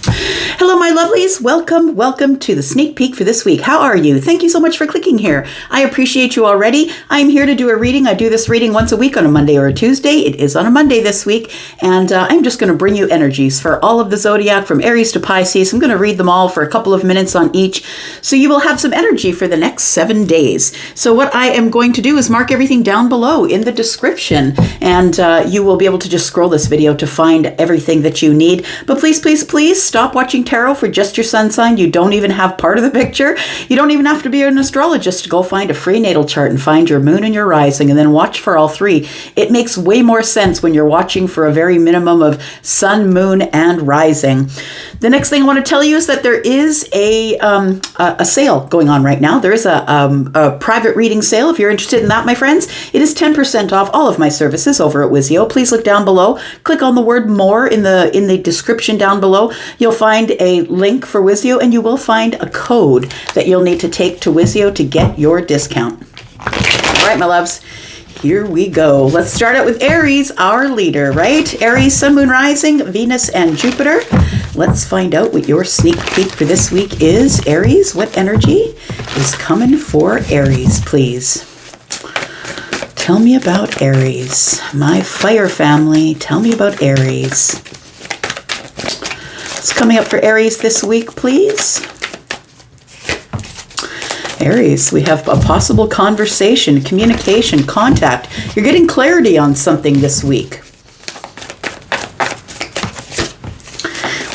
Hello, my lovelies. Welcome to the sneak peek for this week. How are you? Thank you so much for clicking here. I appreciate you already. I'm here to do a reading. I do this reading once a week on a Monday or a Tuesday. It is on a Monday this week, and I'm just going to bring you energies for all of the zodiac from Aries to Pisces. I'm going to read them all for a couple of minutes on each, so you will have some energy for the next 7 days. So what I am going to do is mark everything down below in the description, and you will be able to just scroll this video to find everything that you need. But please stop watching tarot for just your sun sign. You don't even have part of the picture. You don't even have to be an astrologist to go find a free natal chart and find your moon and your rising and then watch for all three. It makes way more sense when you're watching for a very minimum of sun, moon, and rising. The next thing I want to tell you is that there is a sale going on right now. There is a private reading sale. If you're interested in that, my friends, it is 10% off all of my services over at Wizio. Please look down below. Click on the word more in the description down below. You'll find a link for Wizio, and you will find a code that you'll need to take to Wizio to get your discount. All right, my loves, here we go. Let's start out with Aries, our leader, right? Aries, sun, moon, rising, Venus, and Jupiter. Let's find out what your sneak peek for this week is. Aries, what energy is coming for Aries, please? Tell me about Aries. My fire family, tell me about Aries. What's coming up for Aries this week, please? Aries, we have a possible conversation, communication, contact. You're getting clarity on something this week.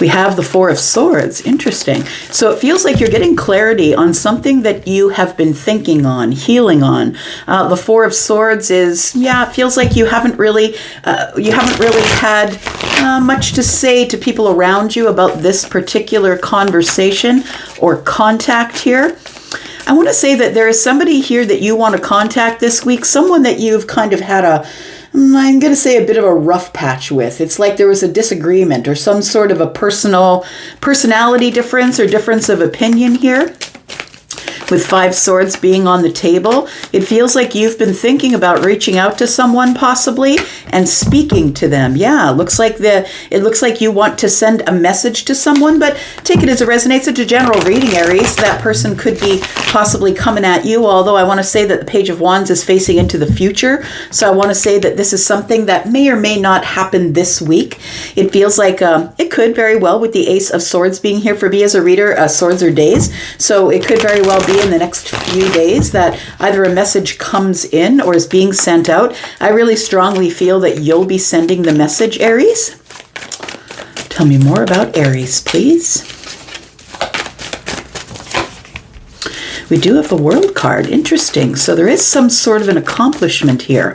We have the Four of Swords. Interesting. So it feels like you're getting clarity on something that you have been thinking on, healing on. The Four of Swords is, it feels like you haven't really had much to say to people around you about this particular conversation or contact here. I want to say that there is somebody here that you want to contact this week, someone that you've kind of had I'm going to say a bit of a rough patch with. It's like there was a disagreement or some sort of a personality difference or difference of opinion here. With Five Swords being on the table, it feels like you've been thinking about reaching out to someone possibly and speaking to them. Yeah, it looks like you want to send a message to someone, but take it as it resonates. It's a general reading, Aries. That person could be possibly coming at you, although I want to say that the Page of Wands is facing into the future. So I want to say that this is something that may or may not happen this week. It feels like it could very well, with the Ace of Swords being here for me as a reader, swords are days. So it could very well be in the next few days that either a message comes in or is being sent out. I really strongly feel that you'll be sending the message, Aries. Tell me more about Aries, please. We do have the World card. Interesting. So there is some sort of an accomplishment here.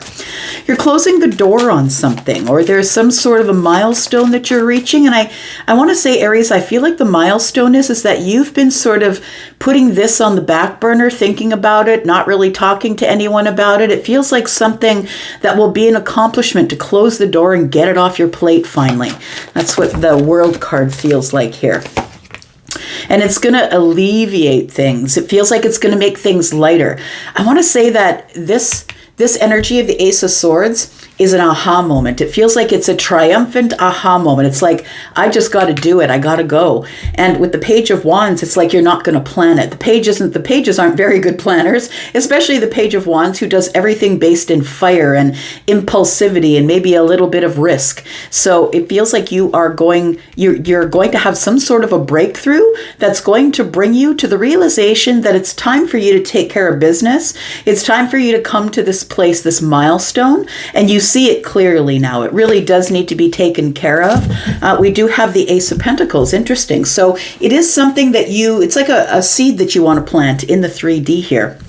You're closing the door on something, or there's some sort of a milestone that you're reaching. And I want to say, Aries, I feel like the milestone is that you've been sort of putting this on the back burner, thinking about it, not really talking to anyone about it. It feels like something that will be an accomplishment to close the door and get it off your plate finally. That's what the World card feels like here. And it's going to alleviate things. It feels like it's going to make things lighter. I want to say that this energy of the Ace of Swords is an aha moment. It feels like it's a triumphant aha moment. It's like, I just got to do it. I got to go. And with the Page of Wands, it's like you're not going to plan it. The pages aren't very good planners, especially the Page of Wands, who does everything based in fire and impulsivity and maybe a little bit of risk. So it feels like you're going to have some sort of a breakthrough that's going to bring you to the realization that it's time for you to take care of business. It's time for you to come to this place, this milestone, and you see it clearly now. It really does need to be taken care of. We do have the Ace of Pentacles. Interesting. So it is something that it's like a seed that you want to plant in the 3D here.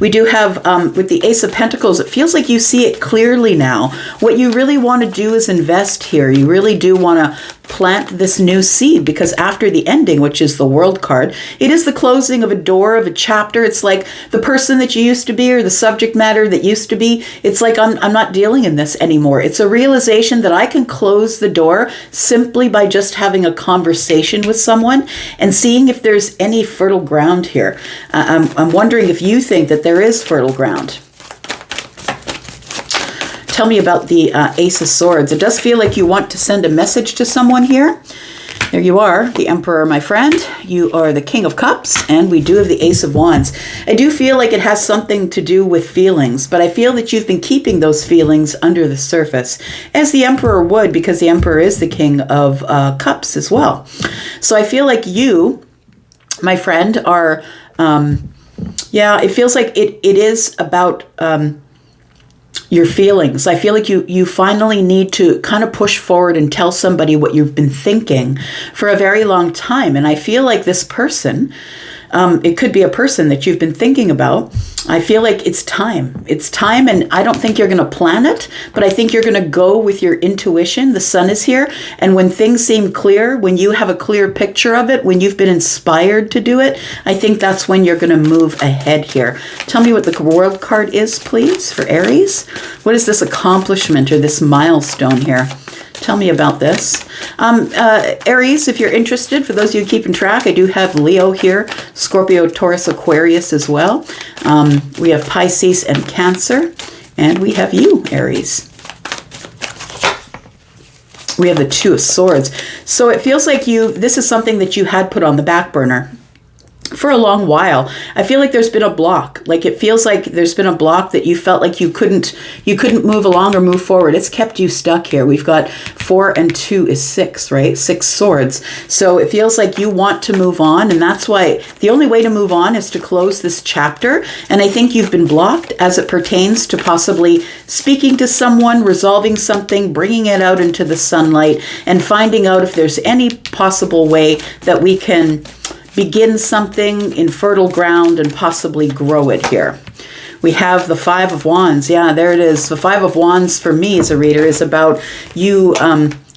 We do have, with the Ace of Pentacles, it feels like you see it clearly now. What you really want to do is invest here. You really do want to plant this new seed, because after the ending, which is the World card, it is the closing of a door, of a chapter. It's like the person that you used to be, or the subject matter that used to be. It's like, I'm not dealing in this anymore. It's a realization that I can close the door simply by just having a conversation with someone and seeing if there's any fertile ground here. I'm wondering if you think that there is fertile ground. Tell me about the Ace of Swords. It does feel like you want to send a message to someone here. There you are, the Emperor, my friend. You are the King of Cups, and we do have the Ace of Wands. I do feel like it has something to do with feelings, but I feel that you've been keeping those feelings under the surface, as the Emperor would, because the Emperor is the King of Cups as well. So I feel like you, my friend, are, it feels like it is about your feelings. I feel like you finally need to kind of push forward and tell somebody what you've been thinking for a very long time. And I feel like this person, it could be a person that you've been thinking about. I feel like it's time. It's time, and I don't think you're going to plan it, but I think you're going to go with your intuition. The sun is here, and when things seem clear, when you have a clear picture of it, when you've been inspired to do it, I think that's when you're going to move ahead here. Tell me what the World card is, please, for Aries. What is this accomplishment or this milestone here? Tell me about this. Aries, if you're interested, for those of you keeping track, I do have Leo here, Scorpio, Taurus, Aquarius as well. We have Pisces and Cancer, and we have you, Aries. We have the Two of Swords. So it feels like this is something that you had put on the back burner for a long while. I feel like there's been a block. Like it feels like there's been a block that you felt like you couldn't move along or move forward. It's kept you stuck here. We've got 4 and 2 is 6, right? 6 swords. So it feels like you want to move on, and that's why the only way to move on is to close this chapter. And I think you've been blocked as it pertains to possibly speaking to someone, resolving something, bringing it out into the sunlight, and finding out if there's any possible way that we can begin something in fertile ground and possibly grow it here. We have the Five of Wands. Yeah, there it is. The Five of Wands for me as a reader is about you.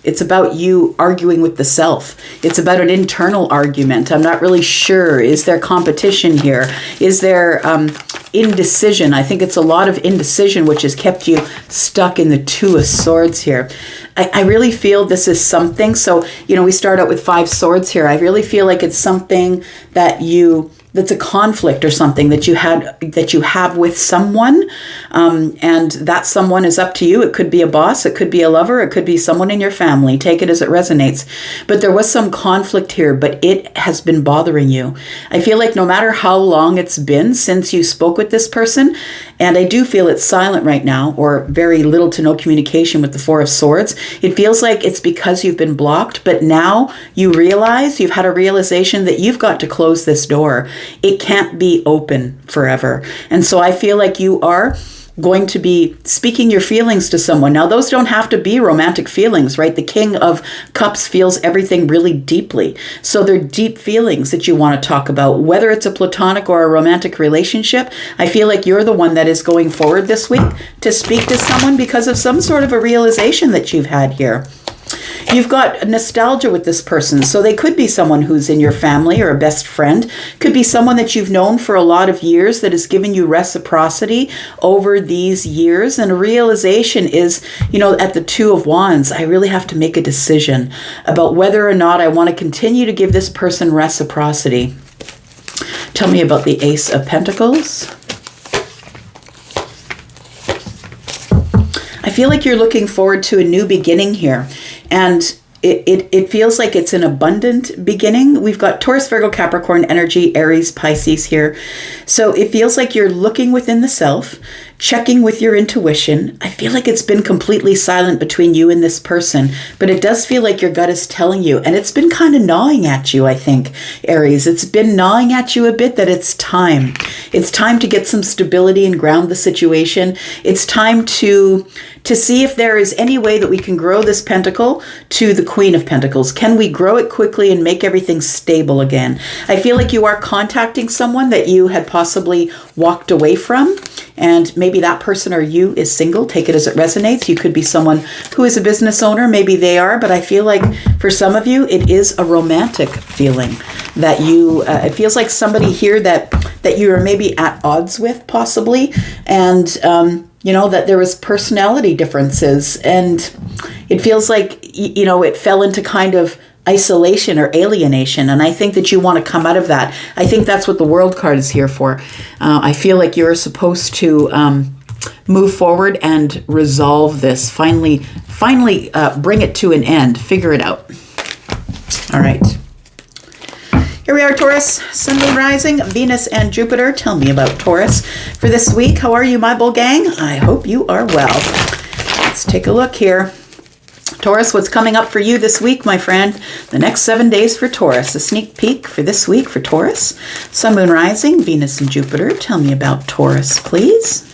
It's about you arguing with the self. It's about an internal argument. I'm not really sure. Is there competition here? Is there indecision? I think it's a lot of indecision which has kept you stuck in the Two of Swords here. I really feel this is something. So, we start out with 5 swords here. I really feel like it's something that's a conflict or something that you have with someone, and that someone is up to you. It could be a boss, it could be a lover, it could be someone in your family. Take it as it resonates. But there was some conflict here, but it has been bothering you. I feel like no matter how long it's been since you spoke with this person, and I do feel it's silent right now, or very little to no communication with the Four of Swords. It feels like it's because you've been blocked, but now you've had a realization that you've got to close this door. It can't be open forever. And so I feel like you are going to be speaking your feelings to someone. Now, those don't have to be romantic feelings, right? The King of Cups feels everything really deeply. So they're deep feelings that you want to talk about, whether it's a platonic or a romantic relationship. I feel like you're the one that is going forward this week to speak to someone because of some sort of a realization that you've had here. You've got nostalgia with this person. So they could be someone who's in your family or a best friend. Could be someone that you've known for a lot of years that has given you reciprocity over these years. And a realization is, at the Two of Wands, I really have to make a decision about whether or not I want to continue to give this person reciprocity. Tell me about the Ace of Pentacles. I feel like you're looking forward to a new beginning here. And it feels like it's an abundant beginning. We've got Taurus, Virgo, Capricorn energy, Aries, Pisces here. So it feels like you're looking within the self, checking with your intuition. I feel like it's been completely silent between you and this person, but it does feel like your gut is telling you, and it's been kind of gnawing at you, I think, Aries. It's been gnawing at you a bit that it's time. It's time to get some stability and ground the situation. It's time to see if there is any way that we can grow this pentacle to the Queen of Pentacles. Can we grow it quickly and make everything stable again? I feel like you are contacting someone that you had possibly walked away from, and maybe that person or you is single. Take it as it resonates. You could be someone who is a business owner. Maybe they are, but I feel like for some of you, it is a romantic feeling that it feels like somebody here that you are maybe at odds with possibly, and that there was personality differences, and it feels like, it fell into kind of isolation or alienation. And I think that you want to come out of that. I think that's what the World card is here for. I feel like you're supposed to move forward and resolve this. Finally bring it to an end. Figure it out. All right. Here we are, Taurus. Sun, Moon, Rising, Venus, and Jupiter. Tell me about Taurus for this week. How are you, my bull gang? I hope you are well. Let's take a look here. Taurus, what's coming up for you this week, my friend? The next 7 days for Taurus. A sneak peek for this week for Taurus. Sun, Moon, Rising, Venus, and Jupiter. Tell me about Taurus, please.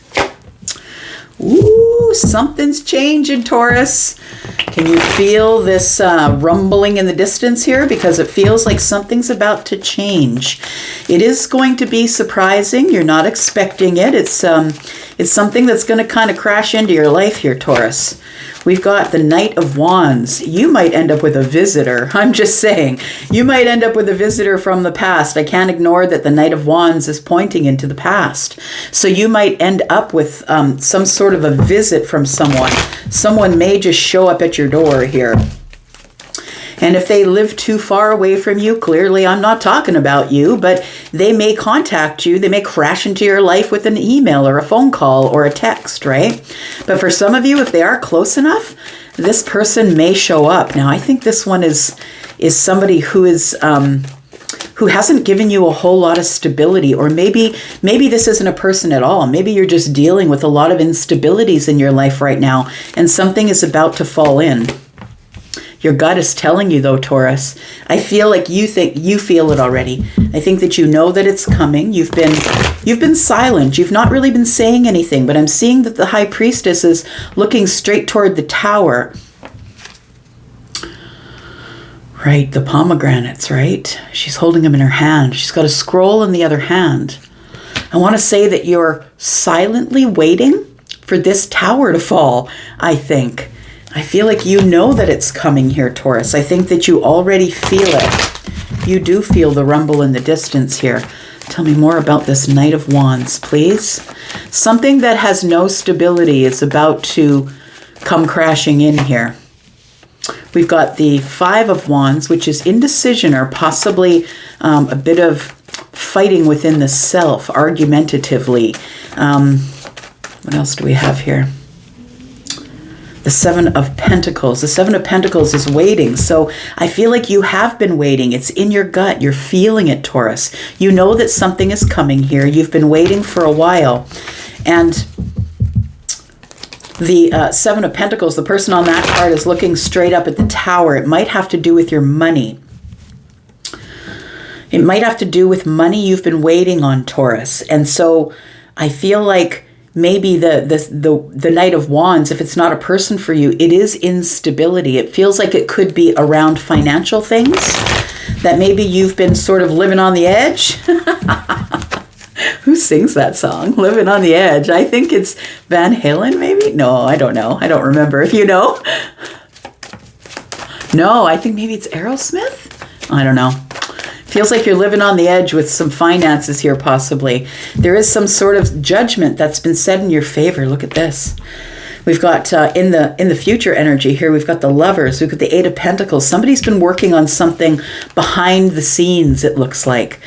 Ooh, something's changing, Taurus. Can you feel this rumbling in the distance here? Because it feels like something's about to change. It is going to be surprising. You're not expecting it. It's something that's going to kind of crash into your life here, Taurus. We've got the Knight of Wands. You might end up with a visitor. I'm just saying. You might end up with a visitor from the past. I can't ignore that the Knight of Wands is pointing into the past. So you might end up with some sort of a visit from someone. Someone may just show up at your door here. And if they live too far away from you, clearly I'm not talking about you, but they may contact you. They may crash into your life with an email or a phone call or a text, right? But for some of you, if they are close enough, this person may show up. Now, I think this one is somebody who hasn't given you a whole lot of stability, or maybe this isn't a person at all. Maybe you're just dealing with a lot of instabilities in your life right now, and something is about to fall in. Your gut is telling you, though, Taurus. I feel like you feel it already. I think that you know that it's coming. You've been silent. You've not really been saying anything, but I'm seeing that the High Priestess is looking straight toward the Tower. Right, the pomegranates, right? She's holding them in her hand. She's got a scroll in the other hand. I want to say that you're silently waiting for this tower to fall, I think. I feel like you know that it's coming here, Taurus. I think that you already feel it. You do feel the rumble in the distance here. Tell me more about this Knight of Wands, please. Something that has no stability is about to come crashing in here. We've got the Five of Wands, which is indecision or possibly a bit of fighting within the self, argumentatively. What else do we have here? The Seven of Pentacles. The Seven of Pentacles is waiting. So I feel like you have been waiting. It's in your gut. You're feeling it, Taurus. You know that something is coming here. You've been waiting for a while. And the Seven of Pentacles, the person on that card is looking straight up at the Tower. It might have to do with your money. It might have to do with money you've been waiting on, Taurus. And so I feel like maybe the Knight of Wands, if it's not a person for you, it is instability. It feels like it could be around financial things, that maybe you've been sort of living on the edge. Who sings that song? Living on the Edge. I think it's Van Halen, maybe? No, I don't know. I don't remember. If you know. No, I think maybe it's Aerosmith. I don't know. Feels like you're living on the edge with some finances here, possibly. There is some sort of judgment that's been said in your favor. Look at this. We've got in the future energy here, we've got the Lovers. We've got the Eight of Pentacles. Somebody's been working on something behind the scenes, it looks like.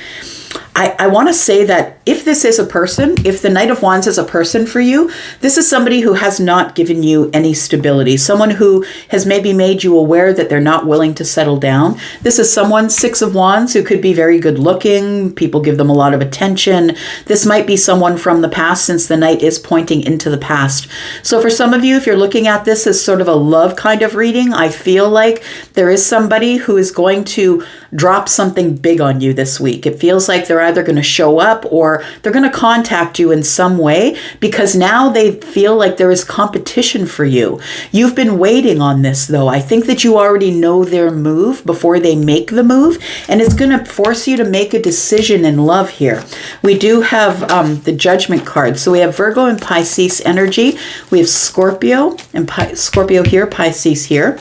I want to say that if this is a person, if the Knight of Wands is a person for you, this is somebody who has not given you any stability. Someone who has maybe made you aware that they're not willing to settle down. This is someone, Six of Wands, who could be very good looking. People give them a lot of attention. This might be someone from the past, since the Knight is pointing into the past. So for some of you, if you're looking at this as sort of a love kind of reading, I feel like there is somebody who is going to drop something big on you this week. It feels like they're either going to show up or they're going to contact you in some way, because now they feel like there is competition for you. You've been waiting on this, though. I think that you already know their move before they make the move, and it's going to force you to make a decision in love here. We do have the Judgment card. So we have Virgo and Pisces energy. We have Scorpio and Scorpio here, Pisces here.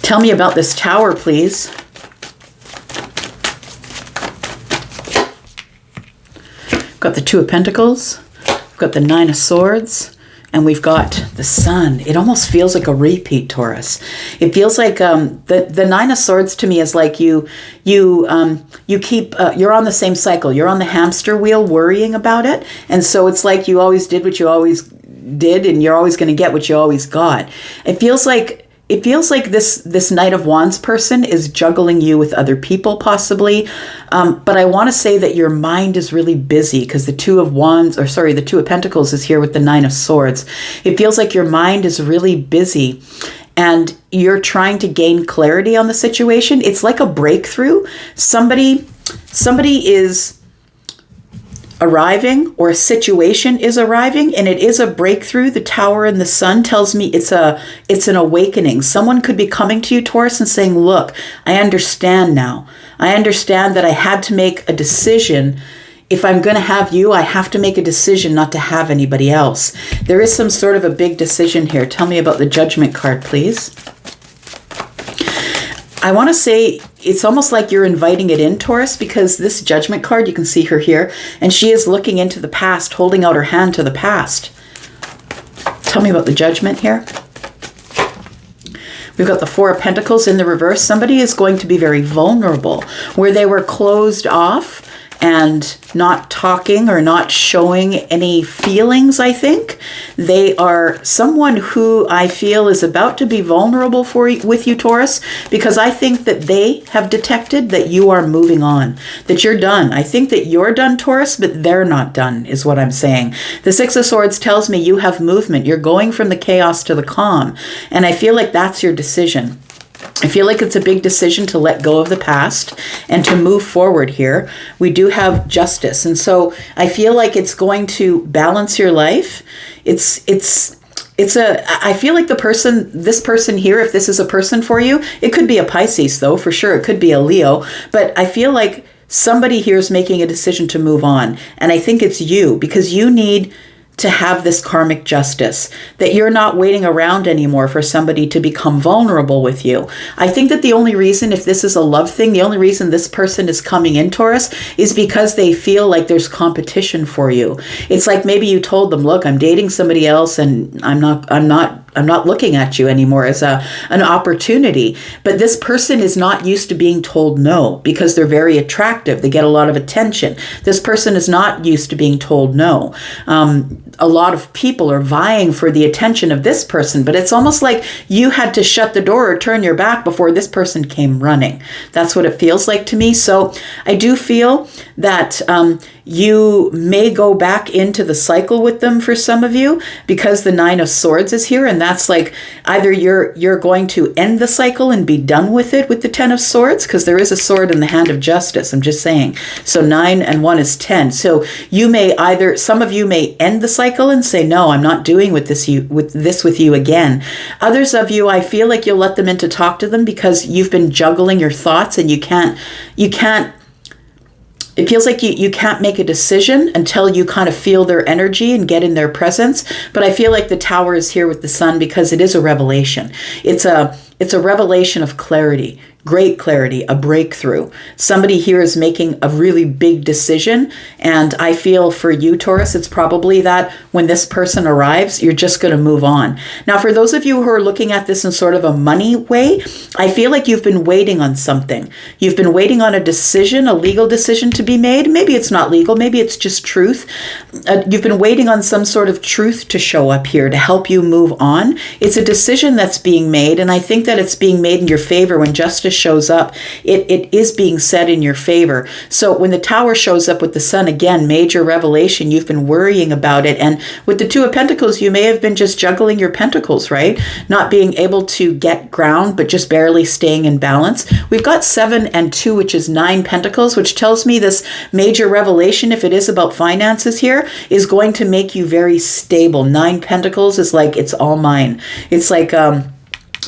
Tell me about this Tower, please. We've got the Two of Pentacles. We've got the Nine of Swords. And we've got the Sun. It almost feels like a repeat, Taurus. It feels like the Nine of Swords to me is like you keep, you're on the same cycle. You're on the hamster wheel worrying about it. And so it's like you always did what you always did, and you're always going to get what you always got. It feels like it feels like this Knight of Wands person is juggling you with other people possibly. But I want to say that your mind is really busy because the Two of Pentacles is here with the Nine of Swords. It feels like your mind is really busy and you're trying to gain clarity on the situation. It's like a breakthrough. Somebody is arriving, or a situation is arriving, and it is a breakthrough. The Tower and the Sun tells me it's an awakening. Someone could be coming to you, Taurus, and saying, look, I understand now. I understand that I had to make a decision. If I'm going to have you, I have to make a decision not to have anybody else. There is some sort of a big decision here. Tell me about the Judgment card, please. I want to say it's almost like you're inviting it in, Taurus, because this Judgment card, you can see her here, and she is looking into the past, holding out her hand to the past. Tell me about the Judgment here. We've got the Four of Pentacles in the reverse. Somebody is going to be very vulnerable, where they were closed off and not talking or not showing any feelings, I think. They are someone who I feel is about to be vulnerable with you, Taurus, because I think that they have detected that you are moving on, that you're done. I think that you're done, Taurus, but they're not done, is what I'm saying. The Six of Swords tells me you have movement. You're going from the chaos to the calm, and I feel like that's your decision. I feel like it's a big decision to let go of the past and to move forward here. We do have Justice. And so I feel like it's going to balance your life. I feel like this person here, if this is a person for you, it could be a Pisces though, for sure. It could be a Leo, but I feel like somebody here is making a decision to move on. And I think it's you, because you need to have this karmic justice, that you're not waiting around anymore for somebody to become vulnerable with you. I think that the only reason, if this is a love thing, the only reason this person is coming in, Taurus, is because they feel like there's competition for you. It's like maybe you told them, look, I'm dating somebody else and I'm not looking at you anymore as an opportunity. But this person is not used to being told no, because they're very attractive. They get a lot of attention. This person is not used to being told no. A lot of people are vying for the attention of this person, but it's almost like you had to shut the door or turn your back before this person came running. That's what it feels like to me. So I do feel that you may go back into the cycle with them for some of you, because the Nine of Swords is here, and that's like either you're going to end the cycle and be done with it with the Ten of Swords, because there is a sword in the hand of justice, I'm just saying. So 9 and 1 is 10. So you may some of you may end the cycle and say, no, I'm not doing with this with you again. Others of you, I feel like you'll let them in to talk to them because you've been juggling your thoughts and you can't it feels like you can't make a decision until you kind of feel their energy and get in their presence. But I feel like the Tower is here with the Sun because it is a revelation. It's a revelation of clarity, great clarity, a breakthrough. Somebody here is making a really big decision. And I feel for you, Taurus, it's probably that when this person arrives, you're just going to move on. Now, for those of you who are looking at this in sort of a money way, I feel like you've been waiting on something. You've been waiting on a decision, a legal decision to be made. Maybe it's not legal. Maybe it's just truth. You've been waiting on some sort of truth to show up here to help you move on. It's a decision that's being made. And I think that it's being made in your favor. When justice shows up, it is being said in your favor. So when the Tower shows up with the Sun, again, major revelation, you've been worrying about it. And with the Two of Pentacles, you may have been just juggling your pentacles, right? Not being able to get ground, but just barely staying in balance. We've got 7 and 2, which is 9 pentacles, which tells me this major revelation, if it is about finances here, is going to make you very stable. 9 pentacles is like, it's all mine. It's like,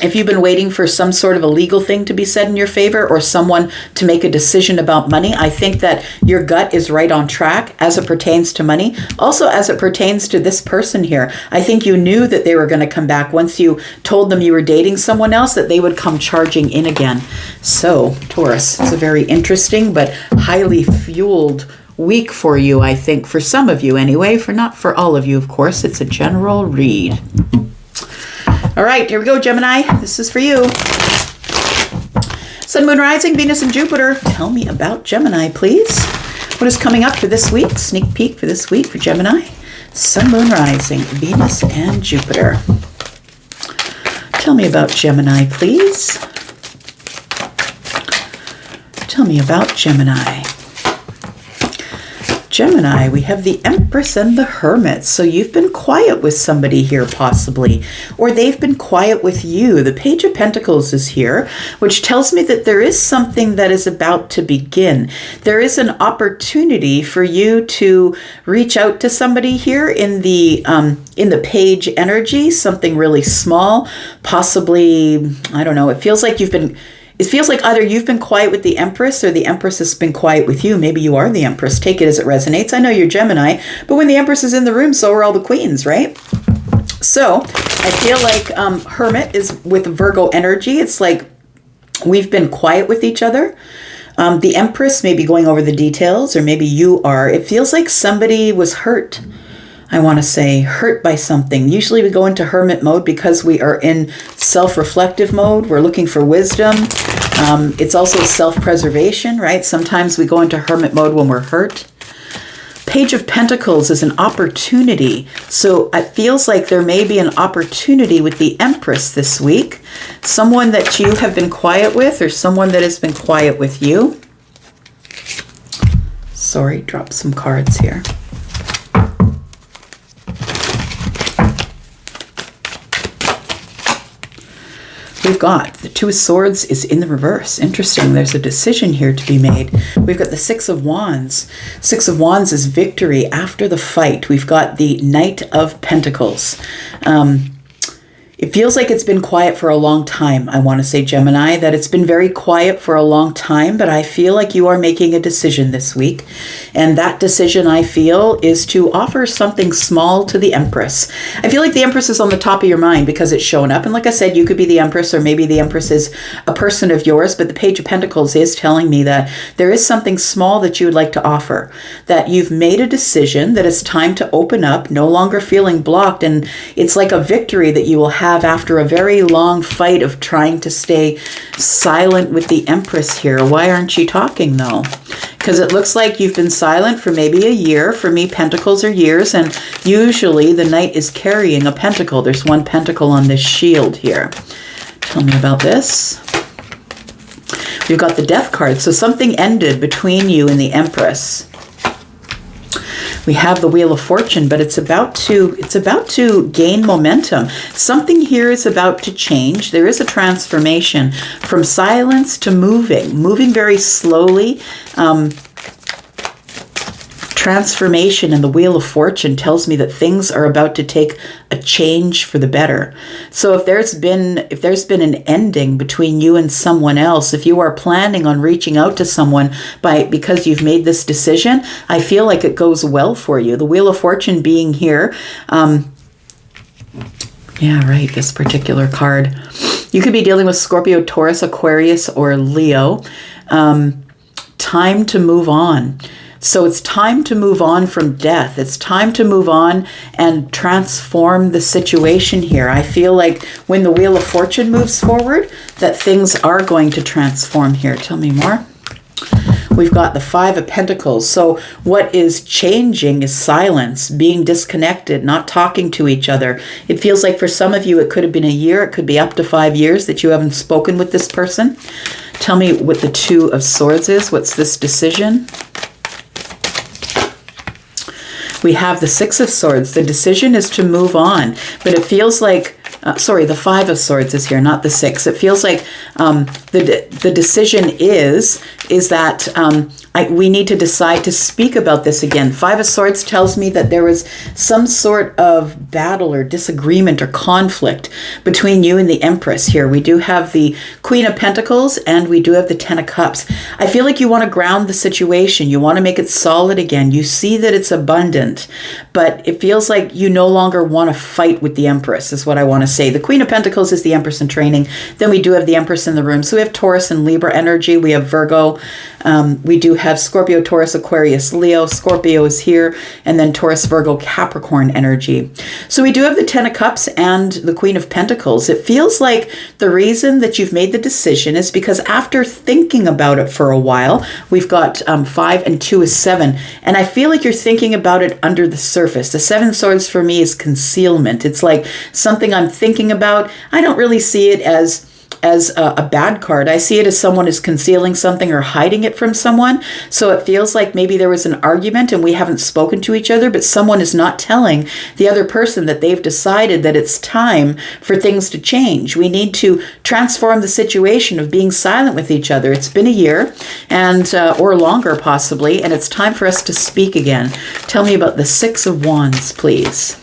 if you've been waiting for some sort of a legal thing to be said in your favor or someone to make a decision about money, I think that your gut is right on track as it pertains to money. Also, as it pertains to this person here, I think you knew that they were going to come back once you told them you were dating someone else, that they would come charging in again. So, Taurus, it's a very interesting but highly fueled week for you, I think, for some of you anyway, not for all of you, of course. It's a general read. All right, here we go, Gemini. This is for you. Sun, Moon, Rising, Venus, and Jupiter. Tell me about Gemini, please. What is coming up for this week? Sneak peek for this week for Gemini. Sun, Moon, Rising, Venus, and Jupiter. Tell me about Gemini, please. Tell me about Gemini. Gemini, we have the Empress and the Hermit. So you've been quiet with somebody here possibly, or they've been quiet with you. The Page of Pentacles is here, which tells me that there is something that is about to begin. There is an opportunity for you to reach out to somebody here in the Page energy, something really small, possibly, I don't know, it feels like either you've been quiet with the Empress or the Empress has been quiet with you. Maybe you are the Empress. Take it as it resonates. I know you're Gemini, but when the Empress is in the room, so are all the queens, right? So I feel like Hermit is with Virgo energy. It's like we've been quiet with each other. The Empress may be going over the details, or maybe you are. It feels like somebody was hurt. I want to say hurt by something. Usually we go into hermit mode because we are in self-reflective mode. We're looking for wisdom. It's also self-preservation, right? Sometimes we go into hermit mode when we're hurt. Page of Pentacles is an opportunity. So it feels like there may be an opportunity with the Empress this week. Someone that you have been quiet with, or someone that has been quiet with you. Sorry, drop some cards here. We've got the Two of Swords is in the reverse. Interesting. There's a decision here to be made. We've got the Six of Wands. Six of Wands is victory after the fight. We've got the Knight of Pentacles. It feels like it's been quiet for a long time. I want to say, Gemini, that it's been very quiet for a long time, but I feel like you are making a decision this week. And that decision, I feel, is to offer something small to the Empress. I feel like the Empress is on the top of your mind because it's showing up. And like I said, you could be the Empress, or maybe the Empress is a person of yours, but the Page of Pentacles is telling me that there is something small that you would like to offer, that you've made a decision, that it's time to open up, no longer feeling blocked. And it's like a victory that you will have after a very long fight of trying to stay silent with the Empress here. Why aren't you talking though? Because it looks like you've been silent for maybe a year. For me, pentacles are years, and usually the Knight is carrying a pentacle. There's one pentacle on this shield here. Tell me about this. We've got the Death card. So something ended between you and the Empress. We have the Wheel of Fortune, but it's about to gain momentum. Something here is about to change. There is a transformation from silence to moving very slowly. Transformation in the Wheel of Fortune tells me that things are about to take a change for the better. So if there's been an ending between you and someone else, if you are planning on reaching out to someone because you've made this decision, I feel like it goes well for you. The Wheel of Fortune being here, yeah, right, this particular card. You could be dealing with Scorpio, Taurus, Aquarius, or Leo. Time to move on. So it's time to move on from death. It's time to move on and transform the situation here. I feel like when the Wheel of Fortune moves forward, that things are going to transform here. Tell me more. We've got the Five of Pentacles. So what is changing is silence, being disconnected, not talking to each other. It feels like for some of you, it could have been a year. It could be up to 5 years that you haven't spoken with this person. Tell me what the Two of Swords is. What's this decision? We have the Six of Swords. The decision is to move on, but it feels like, the Five of Swords is here, not the Six. It feels like the decision is that we need to decide to speak about this again. Five of Swords tells me that there was some sort of battle or disagreement or conflict between you and the Empress here. We do have the Queen of Pentacles and we do have the Ten of Cups. I feel like you want to ground the situation. You want to make it solid again. You see that it's abundant, but it feels like you no longer want to fight with the Empress, is what I want to say. The Queen of Pentacles is the Empress in training. Then we do have the Empress in the room. So we have Taurus and Libra energy. We have Virgo. We do have Scorpio, Taurus, Aquarius, Leo. Scorpio is here. And then Taurus, Virgo, Capricorn energy. So we do have the Ten of Cups and the Queen of Pentacles. It feels like the reason that you've made the decision is because after thinking about it for a while, we've got 5 and 2 is 7. And I feel like you're thinking about it under the surface. The Seven of Swords for me is concealment. It's like something I'm thinking about. I don't really see it as a bad card. I see it as someone is concealing something or hiding it from someone. So it feels like maybe there was an argument and we haven't spoken to each other, but someone is not telling the other person that they've decided that it's time for things to change. We need to transform the situation of being silent with each other. It's been a year and or longer possibly, and it's time for us to speak again. Tell me about the Six of Wands, please.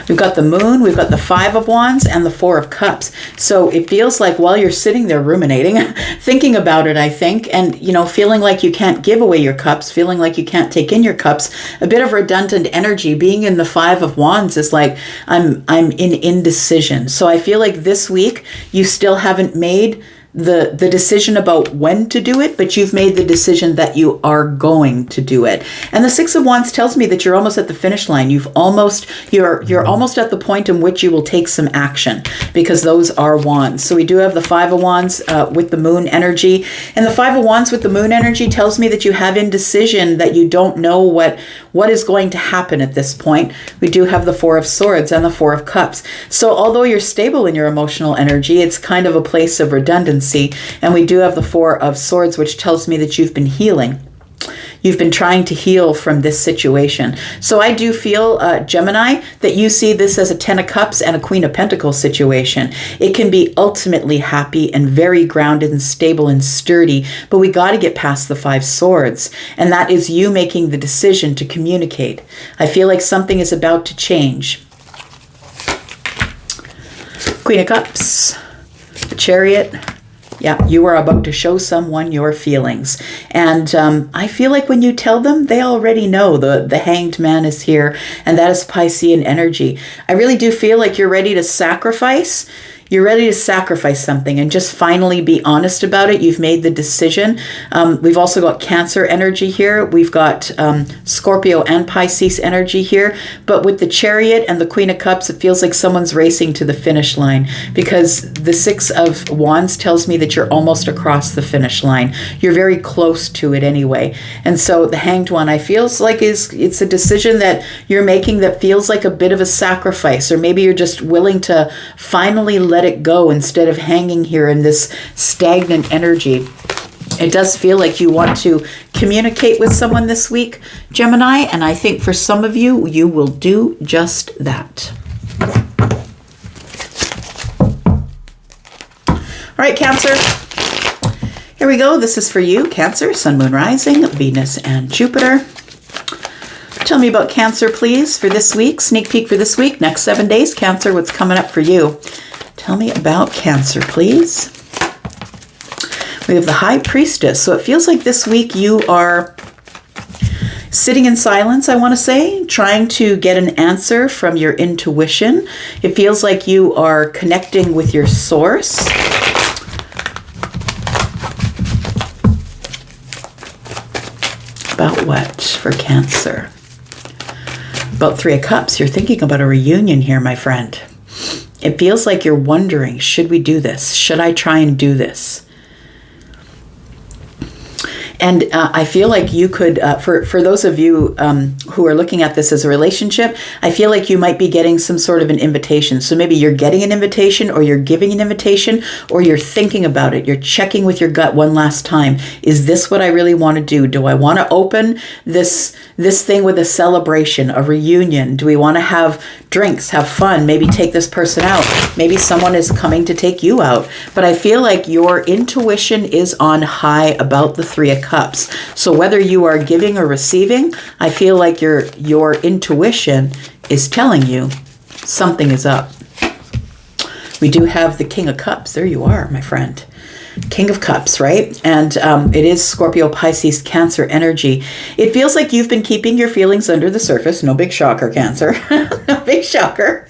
We've got the Moon, we've got the Five of Wands, and the Four of Cups. So it feels like while you're sitting there ruminating, thinking about it, I think, and, you know, feeling like you can't give away your cups, feeling like you can't take in your cups, a bit of redundant energy. Being in the Five of Wands is like, I'm in indecision. So I feel like this week you still haven't made the decision about when to do it, but you've made the decision that you are going to do it. And the Six of Wands tells me that you're almost at the finish line. You're almost at the point in which you will take some action, because those are wands. So we do have the Five of Wands with the Moon energy, and the Five of Wands with the Moon energy tells me that you have indecision, that you don't know what is going to happen at this point. We do have the Four of Swords and the Four of Cups. So although you're stable in your emotional energy, it's kind of a place of redundancy. And we do have the Four of Swords, which tells me that you've been healing. You've been trying to heal from this situation. So I do feel, Gemini, that you see this as a Ten of Cups and a Queen of Pentacles situation. It can be ultimately happy and very grounded and stable and sturdy, but we got to get past the Five Swords. And that is you making the decision to communicate. I feel like something is about to change. Queen of Cups, the Chariot. Yeah, you are about to show someone your feelings. And I feel like when you tell them, they already know. The Hanged Man is here, and that is Piscean energy. I really do feel like you're ready to sacrifice. You're ready to sacrifice something and just finally be honest about it. You've made the decision. We've also got Cancer energy here. We've got Scorpio and Pisces energy here. But with the Chariot and the Queen of Cups, it feels like someone's racing to the finish line, because the Six of Wands tells me that you're almost across the finish line. You're very close to it anyway. And so the Hanged One, I feels like it's a decision that you're making that feels like a bit of a sacrifice, or maybe you're just willing to finally let it go instead of hanging here in this stagnant energy. It does feel like you want to communicate with someone this week, Gemini, and I think for some of you, you will do just that. All right, Cancer. Here we go. This is for you, Cancer, Sun, Moon, Rising, Venus, and Jupiter. Tell me about Cancer, please, for this week. Sneak peek for this week. Next 7 days, Cancer, what's coming up for you? Tell me about Cancer, please. We have the High Priestess. So it feels like this week you are sitting in silence, I want to say, trying to get an answer from your intuition. It feels like you are connecting with your source. About what for Cancer? About Three of Cups. You're thinking about a reunion here, my friend. It feels like you're wondering, should we do this? Should I try and do this? And I feel like you could, for those of you who are looking at this as a relationship, I feel like you might be getting some sort of an invitation. So maybe you're getting an invitation, or you're giving an invitation, or you're thinking about it. You're checking with your gut one last time. Is this what I really want to do? Do I want to open this thing with a celebration, a reunion? Do we want to have drinks, have fun, maybe take this person out? Maybe someone is coming to take you out. But I feel like your intuition is on high about the Three of Cups. So whether you are giving or receiving, I feel like your intuition is telling you something is up. We do have the King of Cups. There you are, my friend. King of Cups, right? And it is Scorpio, Pisces, Cancer energy. It feels like you've been keeping your feelings under the surface. No big shocker, Cancer. No big shocker.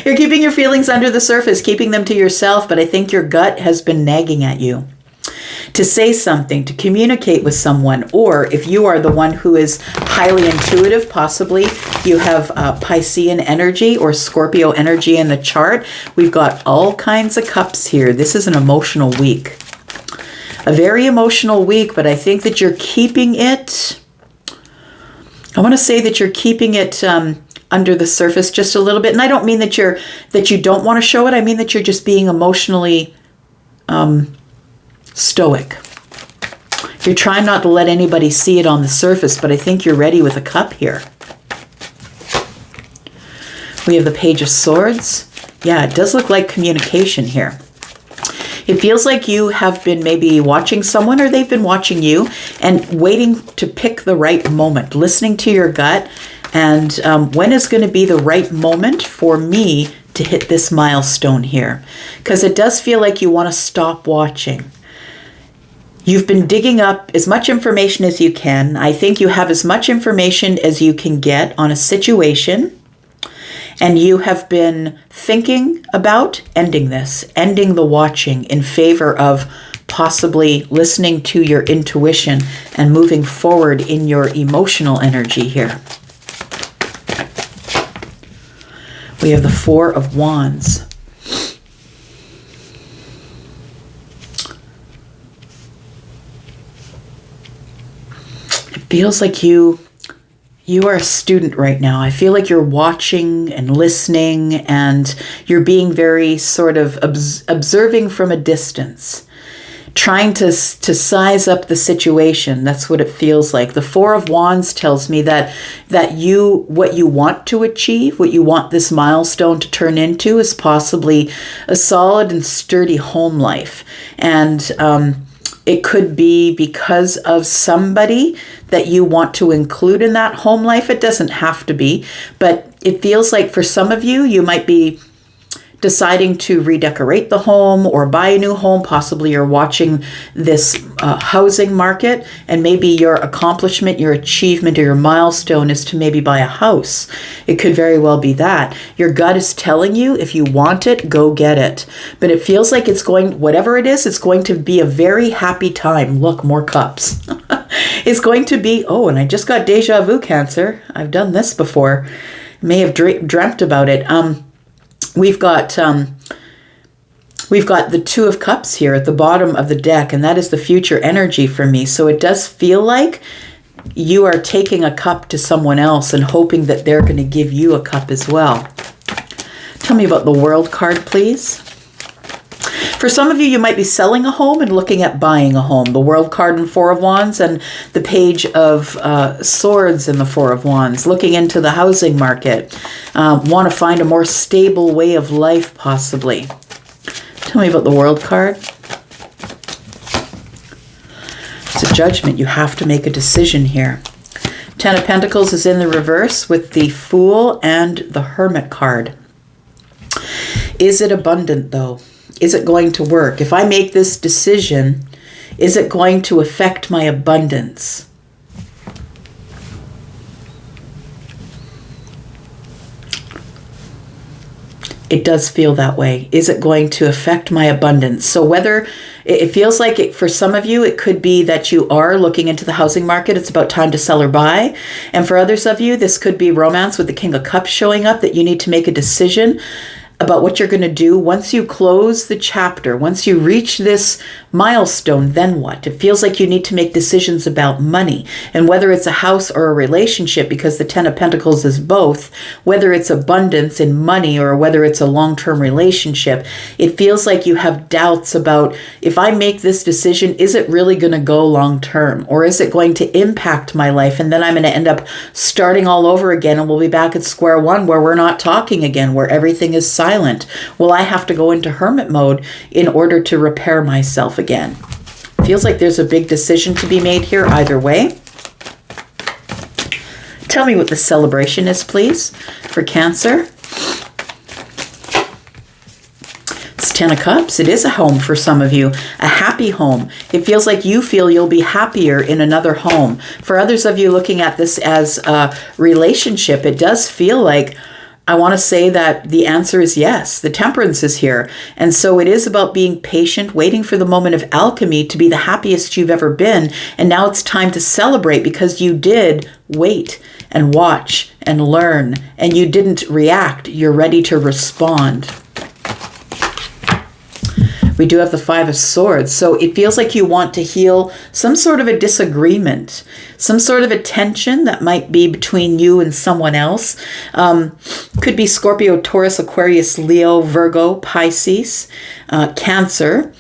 You're keeping your feelings under the surface, keeping them to yourself, but I think your gut has been nagging at you to say something, to communicate with someone. Or if you are the one who is highly intuitive, possibly you have Piscean energy or Scorpio energy in the chart. We've got all kinds of cups here. This is an emotional week. A very emotional week, but I think that you're keeping it, I want to say that you're keeping it under the surface just a little bit. And I don't mean that you don't want to show it. I mean that you're just being emotionally stoic. You're trying not to let anybody see it on the surface, but I think you're ready with a cup here. We have the Page of Swords. Yeah, it does look like communication here. It feels like you have been maybe watching someone, or they've been watching you, and waiting to pick the right moment, listening to your gut, and when is going to be the right moment for me to hit this milestone here? Because it does feel like you want to stop watching. You've been digging up as much information as you can. I think you have as much information as you can get on a situation. And you have been thinking about ending this, ending the watching in favor of possibly listening to your intuition and moving forward in your emotional energy here. We have the Four of Wands. It feels like you are a student right now. I feel like you're watching and listening, and you're being very sort of observing from a distance, trying to size up the situation. That's what it feels like. The Four of Wands tells me that what you want to achieve, what you want this milestone to turn into, is possibly a solid and sturdy home life. And it could be because of somebody that you want to include in that home life. It doesn't have to be, but it feels like for some of you, you might be deciding to redecorate the home or buy a new home. Possibly you're watching this housing market, and maybe your accomplishment, your achievement, or your milestone is to maybe buy a house. It could very well be that. Your gut is telling you, if you want it, go get it. But it feels like whatever it is, it's going to be a very happy time. Look, more cups. It's going to be, and I just got deja vu, Cancer. I've done this before. May have dreamt about it. We've got the Two of Cups here at the bottom of the deck, and that is the future energy for me. So it does feel like you are taking a cup to someone else and hoping that they're going to give you a cup as well. Tell me about the World card, please. For some of you, you might be selling a home and looking at buying a home. The World card and Four of Wands, and the Page of Swords and the Four of Wands. Looking into the housing market. Want to find a more stable way of life, possibly. Tell me about the World card. It's a judgment. You have to make a decision here. Ten of Pentacles is in the reverse with the Fool and the Hermit card. Is it abundant, though? Is it going to work? If I make this decision, is it going to affect my abundance? It does feel that way. Is it going to affect my abundance? So whether it feels like it, for some of you, it could be that you are looking into the housing market. It's about time to sell or buy. And for others of you, this could be romance with the King of Cups showing up, that you need to make a decision about what you're going to do once you close the chapter, once you reach this milestone. Then what? It feels like you need to make decisions about money, and whether it's a house or a relationship, because the Ten of Pentacles is both, whether it's abundance in money or whether it's a long-term relationship. It feels like you have doubts about, if I make this decision, is it really going to go long-term, or is it going to impact my life, and then I'm going to end up starting all over again, and we'll be back at square one where we're not talking again, where everything is silent. Will I have to go into hermit mode in order to repair myself again? Feels like there's a big decision to be made here either way. Tell me what the celebration is, please, for Cancer. It's Ten of Cups. It is a home for some of you, a happy home. It feels like you feel you'll be happier in another home. For others of you looking at this as a relationship, it does feel like, I want to say that the answer is yes. The Temperance is here. And so it is about being patient, waiting for the moment of alchemy to be the happiest you've ever been. And now it's time to celebrate, because you did wait and watch and learn, and you didn't react. You're ready to respond. We do have the Five of Swords. So it feels like you want to heal some sort of a disagreement, some sort of a tension that might be between you and someone else. Could be Scorpio, Taurus, Aquarius, Leo, Virgo, Pisces, Cancer.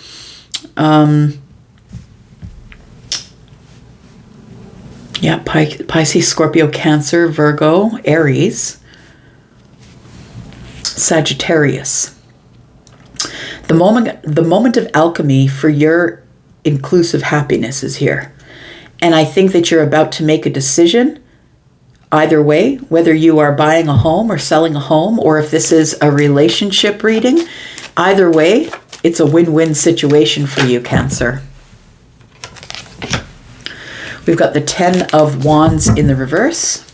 Pisces, Scorpio, Cancer, Virgo, Aries, Sagittarius. The moment of alchemy for your inclusive happiness is here. And I think that you're about to make a decision either way, whether you are buying a home or selling a home, or if this is a relationship reading. Either way, it's a win-win situation for you, Cancer. We've got the Ten of Wands in the reverse.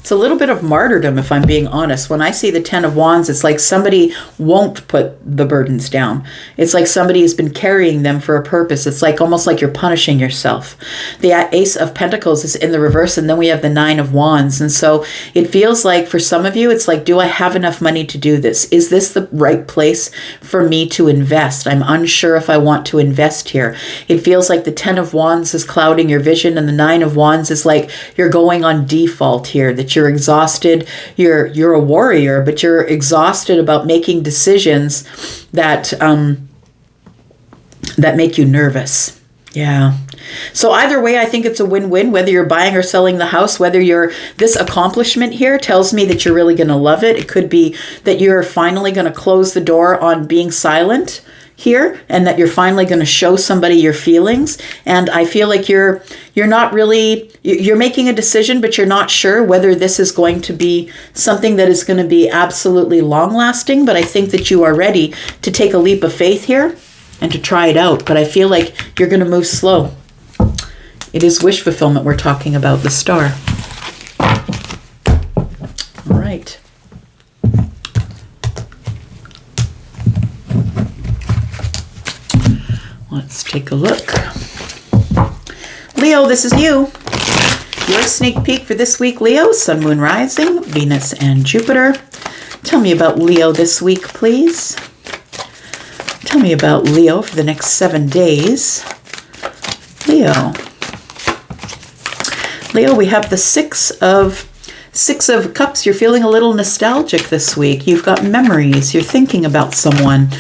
It's a little bit of martyrdom, if I'm being honest. When I see the Ten of Wands, it's like somebody won't put the burdens down. It's like somebody has been carrying them for a purpose. It's like almost like you're punishing yourself. The Ace of Pentacles is in the reverse, and then we have the Nine of Wands. And so it feels like for some of you, it's like, do I have enough money to do this? Is this the right place for me to invest? I'm unsure if I want to invest here. It feels like the Ten of Wands is clouding your vision, and the Nine of Wands is like you're going on default here, that you're exhausted. You're a warrior, but you're exhausted about making decisions that that make you nervous. Yeah. So either way, I think it's a win-win, whether you're buying or selling the house, whether this accomplishment here tells me that you're really going to love it. It could be that you're finally going to close the door on being silent here, and that you're finally going to show somebody your feelings. And I feel like you're making a decision, but you're not sure whether this is going to be something that is going to be absolutely long lasting. But I think that you are ready to take a leap of faith here and to try it out. But I feel like you're going to move slow. It is wish fulfillment we're talking about, the Star. All right. Let's take a look. Leo, this is you. Your sneak peek for this week, Leo. Sun, Moon, Rising, Venus, and Jupiter. Tell me about Leo this week, please. Tell me about Leo for the next 7 days. Leo. Leo, we have the Six of Cups. You're feeling a little nostalgic this week. You've got memories. You're thinking about someone,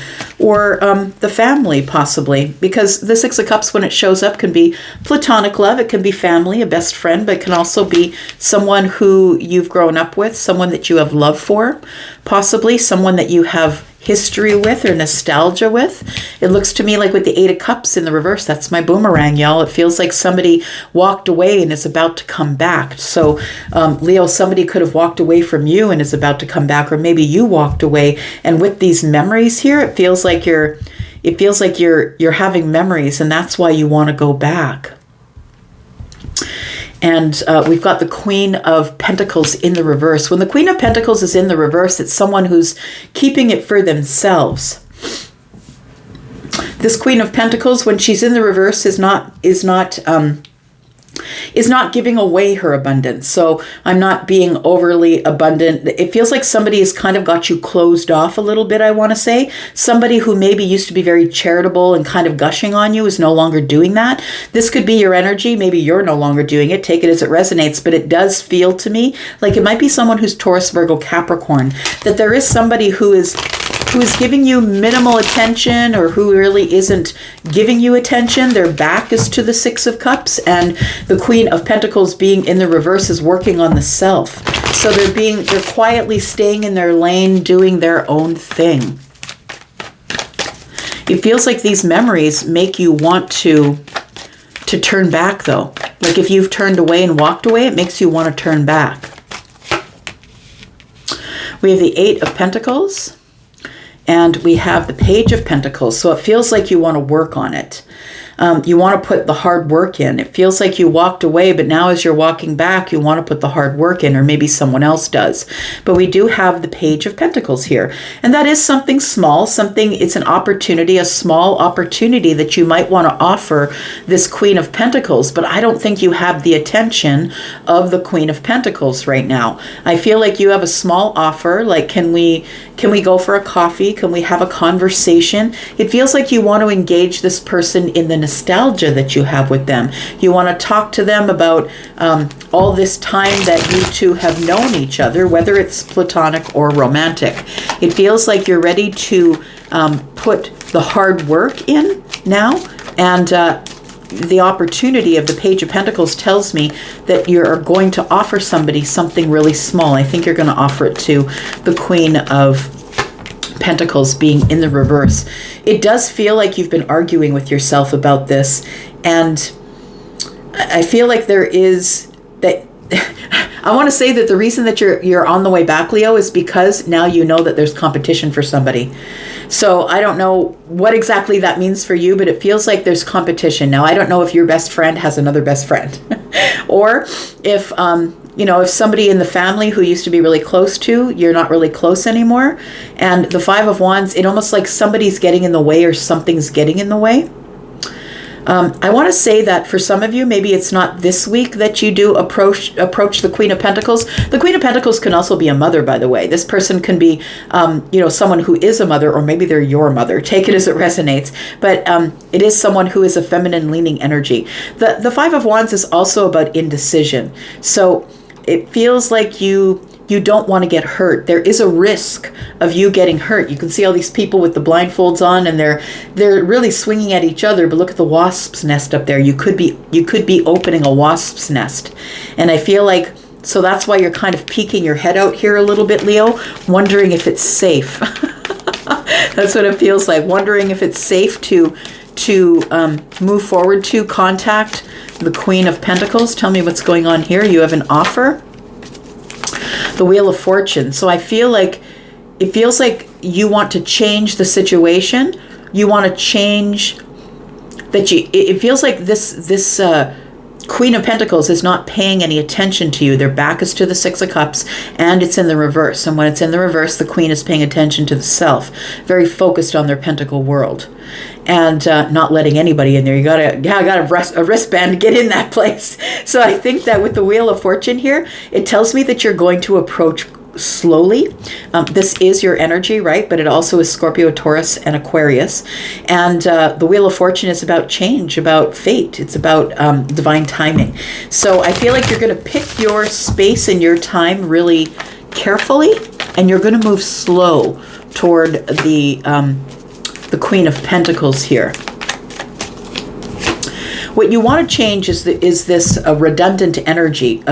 or the family possibly, because the Six of Cups, when it shows up, can be platonic love. It can be family, a best friend, but it can also be someone who you've grown up with, someone that you have love for, possibly someone that you have history with or nostalgia with. It looks to me like with the Eight of Cups in the reverse, that's my boomerang, y'all. It feels like somebody walked away and is about to come back. So Leo, somebody could have walked away from you and is about to come back, or maybe you walked away. And with these memories here, it feels like you're having memories, and that's why you want to go back. And we've got the Queen of Pentacles in the reverse. When the Queen of Pentacles is in the reverse, it's someone who's keeping it for themselves. This Queen of Pentacles, when she's in the reverse, is not giving away her abundance. So I'm not being overly abundant. It feels like somebody has kind of got you closed off a little bit, I want to say. Somebody who maybe used to be very charitable and kind of gushing on you is no longer doing that. This could be your energy. Maybe you're no longer doing it. Take it as it resonates. But it does feel to me like it might be someone who's Taurus, Virgo, Capricorn, that there is somebody who is giving you minimal attention, or who really isn't giving you attention. Their back is to the Six of Cups, and the Queen of Pentacles being in the reverse is working on the self. So they're quietly staying in their lane, doing their own thing. It feels like these memories make you want to turn back, though. Like if you've turned away and walked away, it makes you want to turn back. We have the Eight of Pentacles. And we have the Page of Pentacles. So it feels like you want to work on it. You want to put the hard work in. It feels like you walked away, but now as you're walking back, you want to put the hard work in, or maybe someone else does. But we do have the Page of Pentacles here. And that is something small, it's an opportunity, a small opportunity that you might want to offer this Queen of Pentacles. But I don't think you have the attention of the Queen of Pentacles right now. I feel like you have a small offer, like can we go for a coffee? Can we have a conversation? It feels like you want to engage this person in the nostalgia that you have with them. You want to talk to them about all this time that you two have known each other, whether it's platonic or romantic. It feels like you're ready to put the hard work in now, and the opportunity of the Page of Pentacles tells me that you're going to offer somebody something really small. I think you're going to offer it to the Queen of Pentacles being in the reverse. It does feel like you've been arguing with yourself about this, and I feel like there is that I want to say that the reason that you're on the way back, Leo, is because now you know that there's competition for somebody. So I don't know what exactly that means for you, but it feels like there's competition. Now, I don't know if your best friend has another best friend or if, if somebody in the family who used to be really close to, you're not really close anymore. And the Five of Wands, it almost like somebody's getting in the way or something's getting in the way. I want to say that for some of you, maybe it's not this week that you do approach the Queen of Pentacles. The Queen of Pentacles can also be a mother, by the way. This person can be, someone who is a mother, or maybe they're your mother. Take it as it resonates. But it is someone who is a feminine leaning energy. The Five of Wands is also about indecision. So it feels like you don't want to get hurt. There is a risk of you getting hurt. You can see all these people with the blindfolds on, and they're really swinging at each other. But look at the wasp's nest up there. You could be opening a wasp's nest, and I feel like so that's why you're kind of peeking your head out here a little bit, Leo, wondering if it's safe. That's what it feels like. Wondering if it's safe to move forward to contact the Queen of Pentacles. Tell me what's going on here. You have an offer. The Wheel of Fortune. So I feel like it feels like you want to change the situation. You want to change that it feels like this Queen of Pentacles is not paying any attention to you. Their back is to the Six of Cups, and it's in the reverse. And when it's in the reverse, the Queen is paying attention to the self, very focused on their pentacle world, and not letting anybody in there. I got a wristband to get in that place. So I think that with the Wheel of Fortune here, it tells me that you're going to approach slowly. This is your energy, right? But it also is Scorpio, Taurus, and Aquarius. And the Wheel of Fortune is about change, about fate. It's about divine timing. So I feel like you're going to pick your space and your time really carefully, and you're going to move slow toward the Queen of Pentacles here. What you want to change is this redundant energy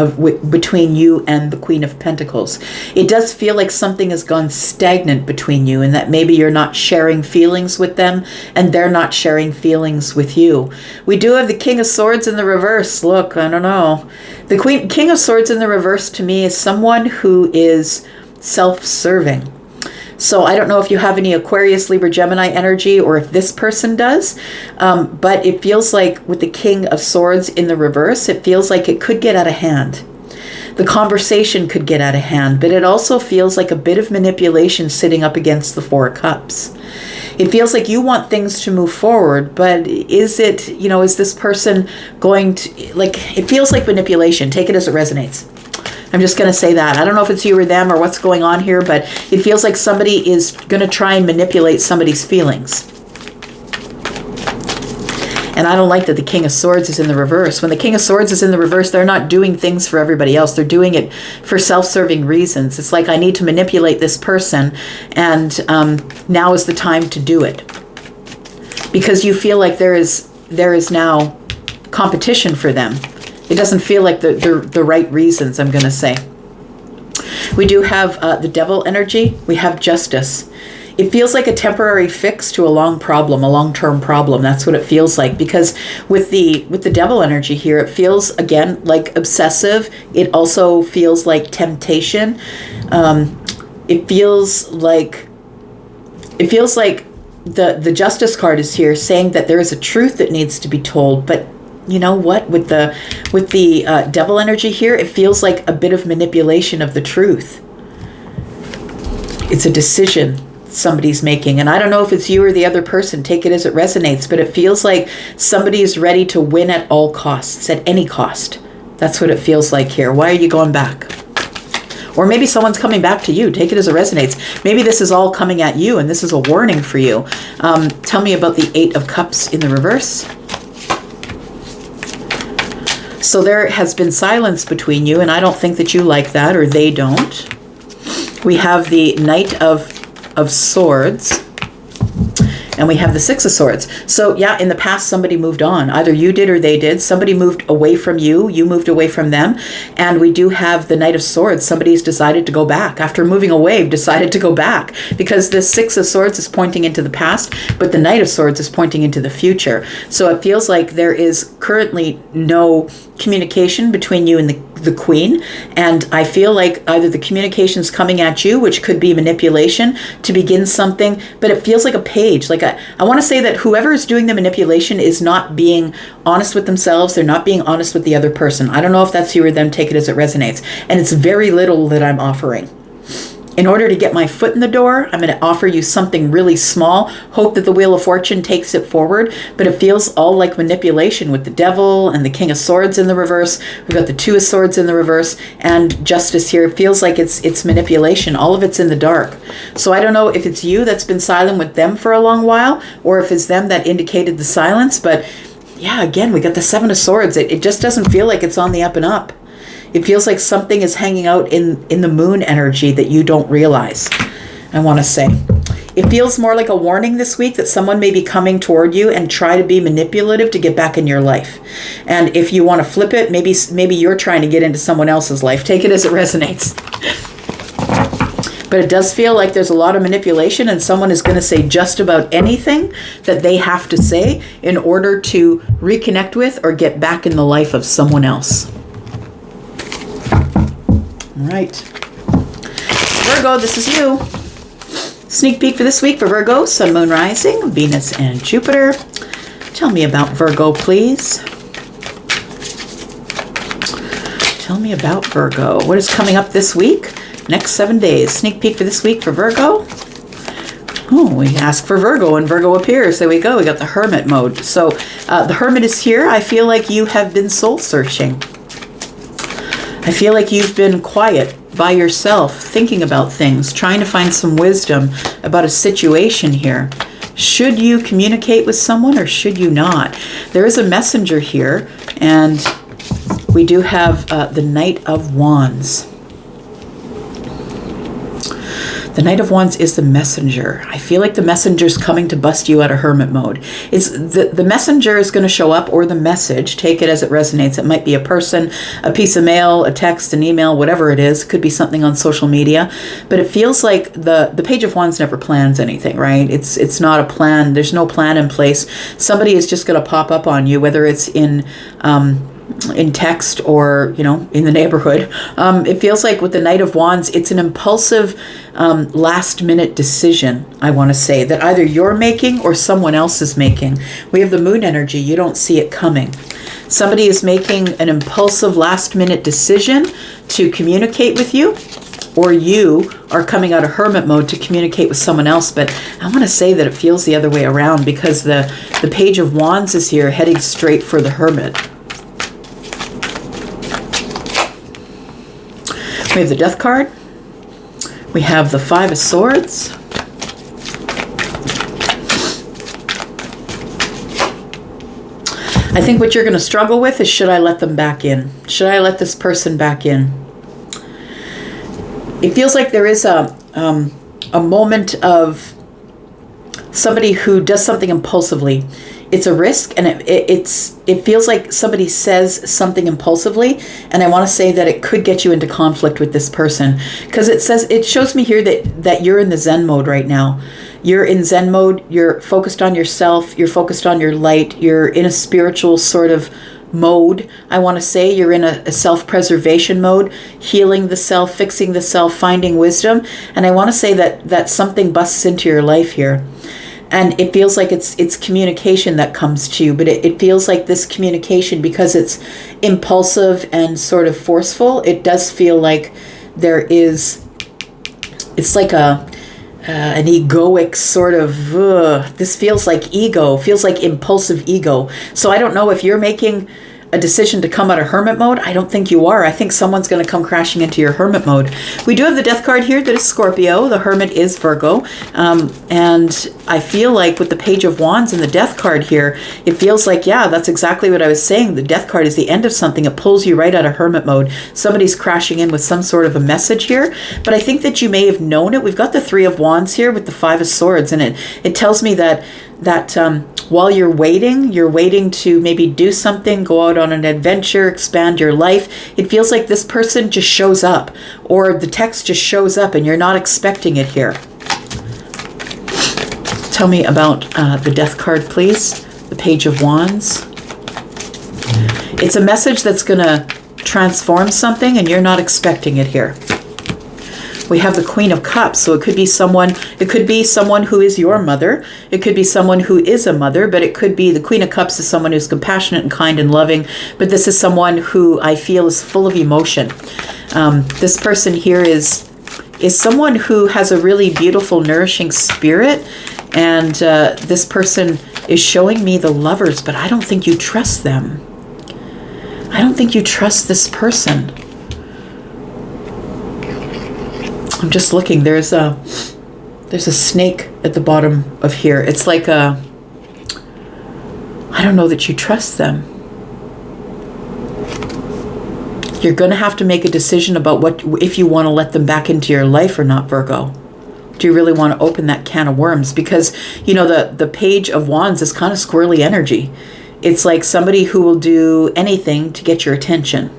between you and the Queen of Pentacles. It does feel like something has gone stagnant between you, and that maybe you're not sharing feelings with them and they're not sharing feelings with you. We do have the King of Swords in the reverse. Look, I don't know. The King of Swords in the reverse to me is someone who is self-serving. So I don't know if you have any Aquarius, Libra, Gemini energy, or if this person does, but it feels like with the King of Swords in the reverse, it feels like it could get out of hand. The conversation could get out of hand, but it also feels like a bit of manipulation sitting up against the Four of Cups. It feels like you want things to move forward, but is this person going to, it feels like manipulation. Take it as it resonates. I'm just going to say that. I don't know if it's you or them or what's going on here, but it feels like somebody is going to try and manipulate somebody's feelings. And I don't like that the King of Swords is in the reverse. When the King of Swords is in the reverse, they're not doing things for everybody else. They're doing it for self-serving reasons. It's like, I need to manipulate this person, and now is the time to do it. Because you feel like there is now competition for them. It doesn't feel like the right reasons, I'm going to say. We do have the Devil energy. We have Justice. It feels like a temporary fix to a long-term problem. That's what it feels like. Because with the Devil energy here, it feels, again, like obsessive. It also feels like temptation. It feels like the Justice card is here saying that there is a truth that needs to be told, but you know what? With the Devil energy here, it feels like a bit of manipulation of the truth. It's a decision somebody's making, and I don't know if it's you or the other person. Take it as it resonates, but it feels like somebody is ready to win at all costs, at any cost. That's what it feels like here. Why are you going back? Or maybe someone's coming back to you. Take it as it resonates. Maybe this is all coming at you, and this is a warning for you. Tell me about the Eight of Cups in the reverse. So there has been silence between you, and I don't think that you like that, or they don't. We have the Knight of Swords, and we have the Six of Swords. So yeah, in the past, somebody moved on. Either you did or they did. Somebody moved away from you. You moved away from them. And we do have the Knight of Swords. Somebody's decided to go back. After moving away, decided to go back. Because the Six of Swords is pointing into the past, but the Knight of Swords is pointing into the future. So it feels like there is currently no communication between you and the Queen, and I feel like either the communication's coming at you, which could be manipulation to begin something, but it feels like a page. Like I want to say that whoever is doing the manipulation is not being honest with themselves. They're not being honest with the other person. I don't know if that's you or them. Take it as it resonates. And it's very little that I'm offering. In order to get my foot in the door, I'm going to offer you something really small. Hope that the Wheel of Fortune takes it forward. But it feels all like manipulation with the Devil and the King of Swords in the reverse. We've got the Two of Swords in the reverse and Justice here. It feels like it's manipulation. All of it's in the dark. So I don't know if it's you that's been silent with them for a long while, or if it's them that indicated the silence. But yeah, again, we got the Seven of Swords. It just doesn't feel like it's on the up and up. It feels like something is hanging out in the moon energy that you don't realize, I want to say. It feels more like a warning this week that someone may be coming toward you and try to be manipulative to get back in your life. And if you want to flip it, maybe you're trying to get into someone else's life. Take it as it resonates. But it does feel like there's a lot of manipulation, and someone is going to say just about anything that they have to say in order to reconnect with or get back in the life of someone else. All right. Virgo, this is you. Sneak peek for this week for Virgo, Sun, Moon, Rising, Venus, and Jupiter. Tell me about Virgo, please. Tell me about Virgo. What is coming up this week? Next 7 days. Sneak peek for this week for Virgo. Oh, we ask for Virgo and Virgo appears. There we go. We got the Hermit mode. So the Hermit is here. I feel like you have been soul searching. I feel like you've been quiet by yourself, thinking about things, trying to find some wisdom about a situation here. Should you communicate with someone or should you not? There is a messenger here, and we do have the Knight of Wands. The Knight of Wands is the messenger. I feel like the messenger's coming to bust you out of hermit mode. It's the messenger is going to show up, or the message, take it as it resonates. It might be a person, a piece of mail, a text, an email, whatever it is. Could be something on social media. But it feels like the Page of Wands never plans anything, right? It's not a plan. There's no plan in place. Somebody is just going to pop up on you, whether it's in text or, in the neighborhood. It feels like with the Knight of Wands, it's an impulsive last minute decision, I want to say, that either you're making or someone else is making. We have the moon energy. You don't see it coming. Somebody is making an impulsive last minute decision to communicate with you, or you are coming out of hermit mode to communicate with someone else. But I want to say that it feels the other way around, because the Page of Wands is here heading straight for the Hermit. We have the Death card. We have the Five of Swords. I think what you're going to struggle with is, should I let them back in? Should I let this person back in? It feels like there is a moment of somebody who does something impulsively. It's a risk, and it feels like somebody says something impulsively, and I want to say that it could get you into conflict with this person, because it shows me here that you're in the Zen mode right now. You're in Zen mode. You're focused on yourself. You're focused on your light. You're in a spiritual sort of mode. I want to say you're in a self-preservation mode, healing the self, fixing the self, finding wisdom. And I want to say that something busts into your life here. And it feels like it's communication that comes to you, but it feels like this communication, because it's impulsive and sort of forceful, it does feel like it's like an egoic sort of, this feels like ego, feels like impulsive ego. So I don't know if you're making a decision to come out of hermit mode. I don't think you are. I think someone's going to come crashing into your hermit mode. We do have the death card here that is Scorpio. The hermit is Virgo. And I feel like with the page of wands and the death card here, it feels like, yeah, that's exactly what I was saying. The death card is the end of something. It pulls you right out of hermit mode. Somebody's crashing in with some sort of a message here. But I think that you may have known it. We've got the 3 of wands here with the 5 of swords. And it tells me that while you're waiting to maybe do something, go out on an adventure, expand your life. It feels like this person just shows up, or the text just shows up and you're not expecting it here. Tell me about the death card, please. The page of wands. It's a message that's going to transform something and you're not expecting it here. We have the Queen of Cups, so it could be someone who is your mother. It could be someone who is a mother, but it could be the Queen of Cups is someone who's compassionate and kind and loving, but this is someone who I feel is full of emotion. This person here is someone who has a really beautiful, nourishing spirit, and this person is showing me the Lovers, but I don't think you trust them. I don't think you trust this person. I'm just looking. There's a snake at the bottom of here. It's like I don't know that you trust them. You're going to have to make a decision about if you want to let them back into your life or not, Virgo. Do you really want to open that can of worms? Because, you know, the page of wands is kind of squirrely energy. It's like somebody who will do anything to get your attention.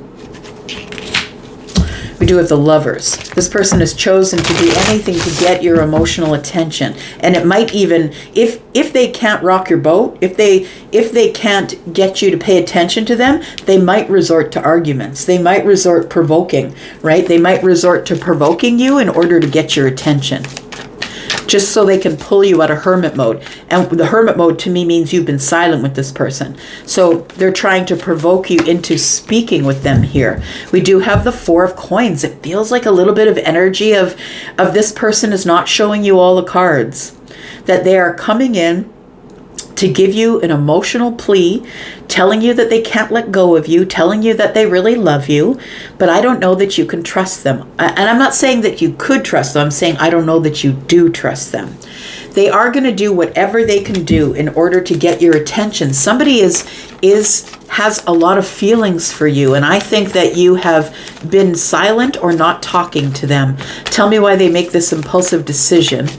We do have the Lovers. This person has chosen to do anything to get your emotional attention. And it might even, if they can't rock your boat, if they can't get you to pay attention to them, they might resort to arguments. They might resort provoking, right? They might resort to provoking you in order to get your attention, just so they can pull you out of hermit mode. And the hermit mode to me means you've been silent with this person. So they're trying to provoke you into speaking with them here. We do have the 4 of coins. It feels like a little bit of energy of this person is not showing you all the cards, that they are coming in to give you an emotional plea, telling you that they can't let go of you, telling you that they really love you, but I don't know that you can trust them. And I'm not saying that you could trust them. I'm saying I don't know that you do trust them. They are going to do whatever they can do in order to get your attention. Somebody has a lot of feelings for you, and I think that you have been silent or not talking to them. Tell me why they make this impulsive decision.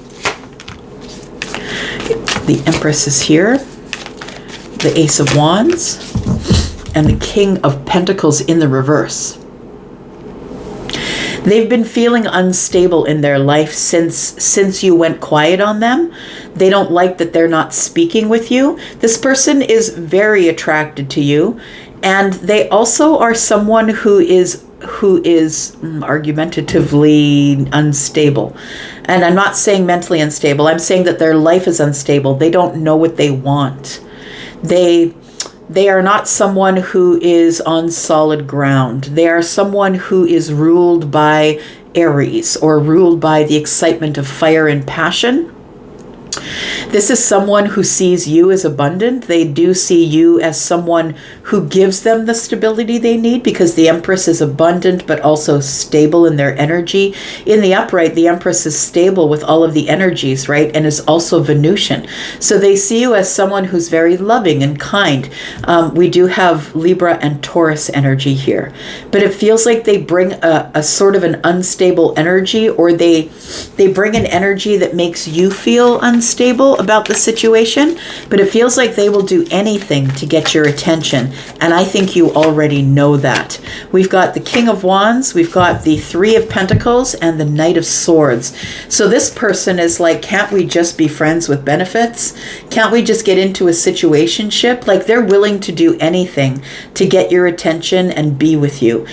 The Empress is here, the Ace of Wands, and the King of Pentacles in the reverse. They've been feeling unstable in their life since you went quiet on them. They don't like that they're not speaking with you. This person is very attracted to you, and they also are someone who is argumentatively unstable. And I'm not saying mentally unstable. I'm saying that their life is unstable. They don't know what they want. They are not someone who is on solid ground. They are someone who is ruled by Aries, or ruled by the excitement of fire and passion. This is someone who sees you as abundant. They do see you as someone who gives them the stability they need, because the Empress is abundant but also stable in their energy. In the upright, the Empress is stable with all of the energies, right? And is also Venusian. So they see you as someone who's very loving and kind. We do have Libra and Taurus energy here. But it feels like they bring a sort of an unstable energy, or they bring an energy that makes you feel unstable about the situation, but it feels like they will do anything to get your attention, and I think you already know that. We've got the King of Wands, we've got the 3 of Pentacles, and the Knight of Swords. So this person is like, can't we just be friends with benefits? Can't we just get into a situationship? Like, they're willing to do anything to get your attention and be with you.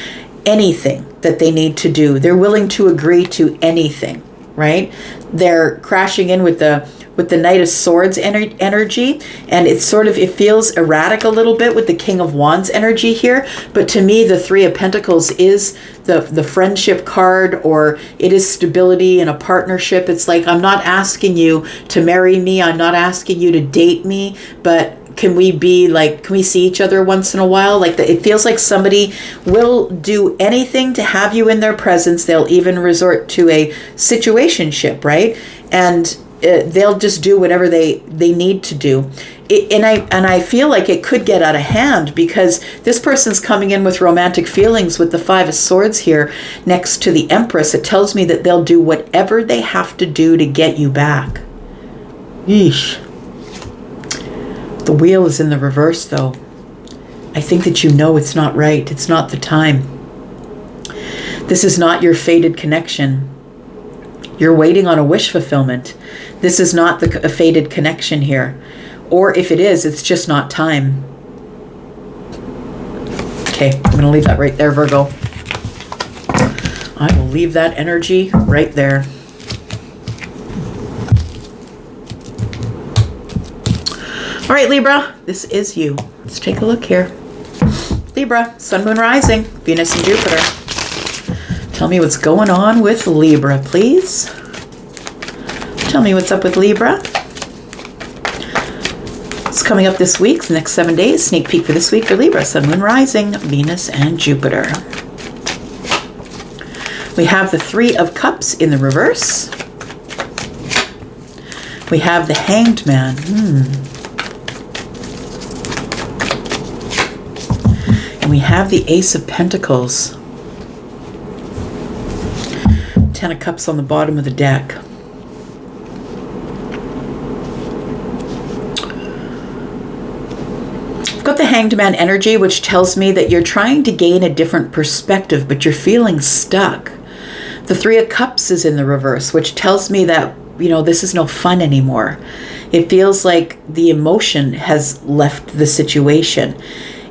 Anything that they need to do. They're willing to agree to anything, right? They're crashing in with the with the Knight of Swords energy, and it feels erratic a little bit with the King of Wands energy here. But to me, the Three of Pentacles is the friendship card, or it is stability in a partnership. It's like, I'm not asking you to marry me, I'm not asking you to date me, but can we see each other once in a while? Like, it feels like somebody will do anything to have you in their presence. They'll even resort to a situationship, right? And they'll just do whatever they need to do. And I feel like it could get out of hand, because this person's coming in with romantic feelings with the Five of Swords here next to the Empress. It tells me that they'll do whatever they have to do to get you back. Yeesh. The Wheel is in the reverse, though. I think that you know it's not right. It's not the time. This is not your fated connection. You're waiting on a wish fulfillment. This is not a fated connection here. Or if it is, it's just not time. Okay, I'm going to leave that right there, Virgo. I will leave that energy right there. All right, Libra, this is you. Let's take a look here. Libra, Sun, Moon, Rising, Venus and Jupiter. Tell me what's going on with Libra, please. Tell me what's up with Libra. It's coming up this week, the next 7 days. Sneak peek for this week for Libra, Sun, Moon, Rising, Venus and Jupiter. We have the Three of Cups in the reverse. We have the Hanged Man. And we have the Ace of Pentacles. 10 of Cups on the bottom of the deck. I've got the Hanged Man energy, which tells me that you're trying to gain a different perspective, but you're feeling stuck. The Three of Cups is in the reverse, which tells me that, this is no fun anymore. It feels like the emotion has left the situation.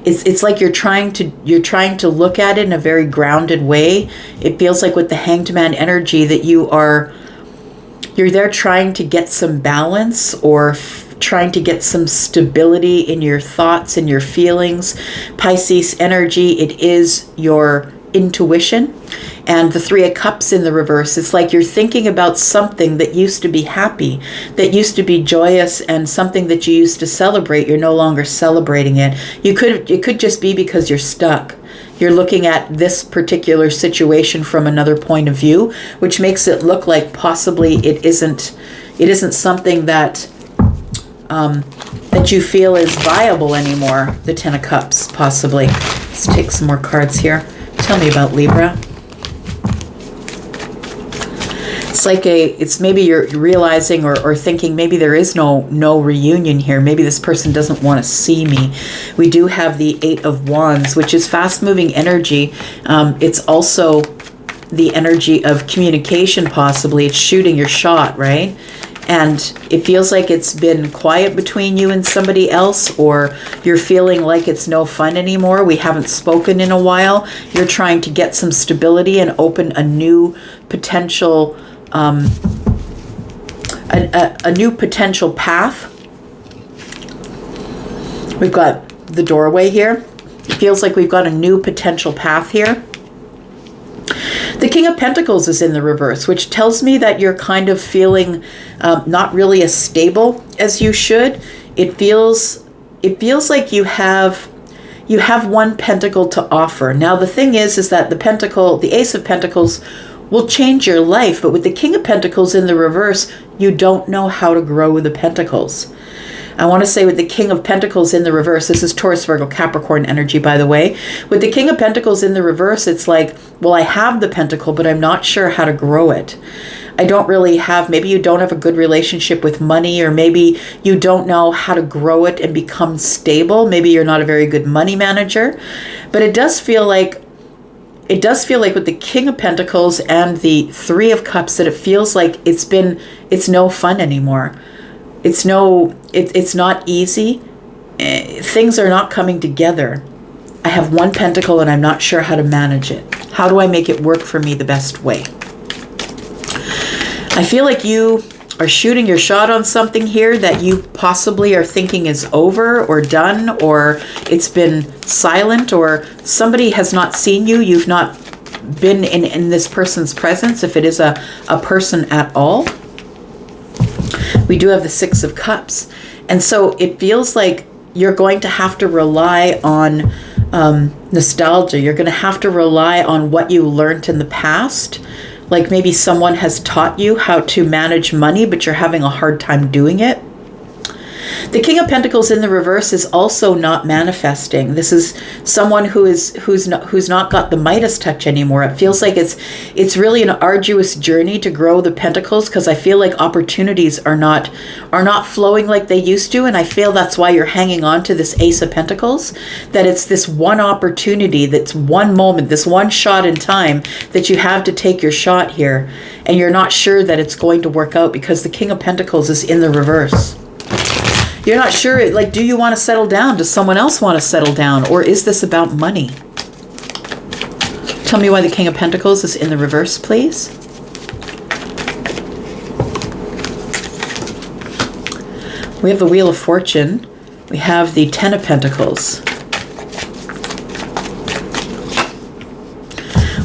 It's like you're trying to look at it in a very grounded way. It feels like with the Hanged Man energy that you're there trying to get some balance, or trying to get some stability in your thoughts and your feelings. Pisces energy, it is your intuition. And the Three of Cups in the reverse, it's like you're thinking about something that used to be happy, that used to be joyous, and something that you used to celebrate. You're no longer celebrating it. It could just be because you're stuck. You're looking at this particular situation from another point of view, which makes it look like possibly it isn't something that that you feel is viable anymore. The Ten of Cups, possibly. Let's take some more cards here. Tell me about Libra. It's maybe you're realizing or thinking maybe there is no reunion here. Maybe this person doesn't want to see me. We do have the Eight of Wands, which is fast-moving energy. It's also the energy of communication, possibly. It's shooting your shot, right? And it feels like it's been quiet between you and somebody else, or you're feeling like it's no fun anymore. We haven't spoken in a while. You're trying to get some stability and open a new potential a new potential path. We've got the doorway here. It feels like we've got a new potential path here. The King of Pentacles is in the reverse, which tells me that you're kind of feeling not really as stable as you should. It feels like you have one pentacle to offer. Now the thing is that the Ace of Pentacles will change your life, but with the King of Pentacles in the reverse, you don't know how to grow with the pentacles. I want to say with the King of Pentacles in the reverse, this is Taurus, Virgo, Capricorn energy, by the way. With the King of Pentacles in the reverse, it's like, well, I have the pentacle, but I'm not sure how to grow it. I don't really have, maybe you don't have a good relationship with money, or maybe you don't know how to grow it and become stable. Maybe you're not a very good money manager, but it does feel like with the King of Pentacles and the Three of Cups that it feels like it's no fun anymore. It's not easy. Things are not coming together. I have one pentacle and I'm not sure how to manage it. How do I make it work for me the best way? I feel like you are shooting your shot on something here that you possibly are thinking is over or done, or it's been silent, or somebody has not seen you. You've not been in this person's presence, if it is a person at all. We do have the Six of Cups. And so it feels like you're going to have to rely on nostalgia. You're going to have to rely on what you learned in the past. Like maybe someone has taught you how to manage money, but you're having a hard time doing it. The King of Pentacles in the reverse is also not manifesting. This is someone who's not got the Midas touch anymore. It feels like it's really an arduous journey to grow the Pentacles, because I feel like opportunities are not flowing like they used to, and I feel that's why you're hanging on to this Ace of Pentacles. That it's this one opportunity, that's one moment, this one shot in time that you have to take your shot here, and you're not sure that it's going to work out because the King of Pentacles is in the reverse. You're not sure, like, do you want to settle down? Does someone else want to settle down? Or is this about money? Tell me why the King of Pentacles is in the reverse, please. We have the Wheel of Fortune. We have the Ten of Pentacles.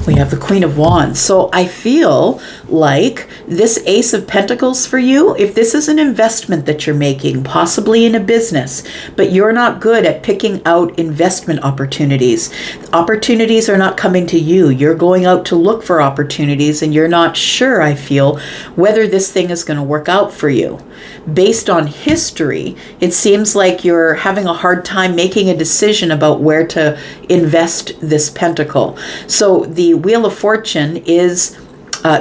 We have the Queen of Wands. So I feel like this Ace of Pentacles for you, if this is an investment that you're making, possibly in a business, but you're not good at picking out investment opportunities. Opportunities are not coming to you. You're going out to look for opportunities, and you're not sure, I feel, whether this thing is going to work out for you. Based on history, it seems like you're having a hard time making a decision about where to invest this pentacle. So the Wheel of Fortune is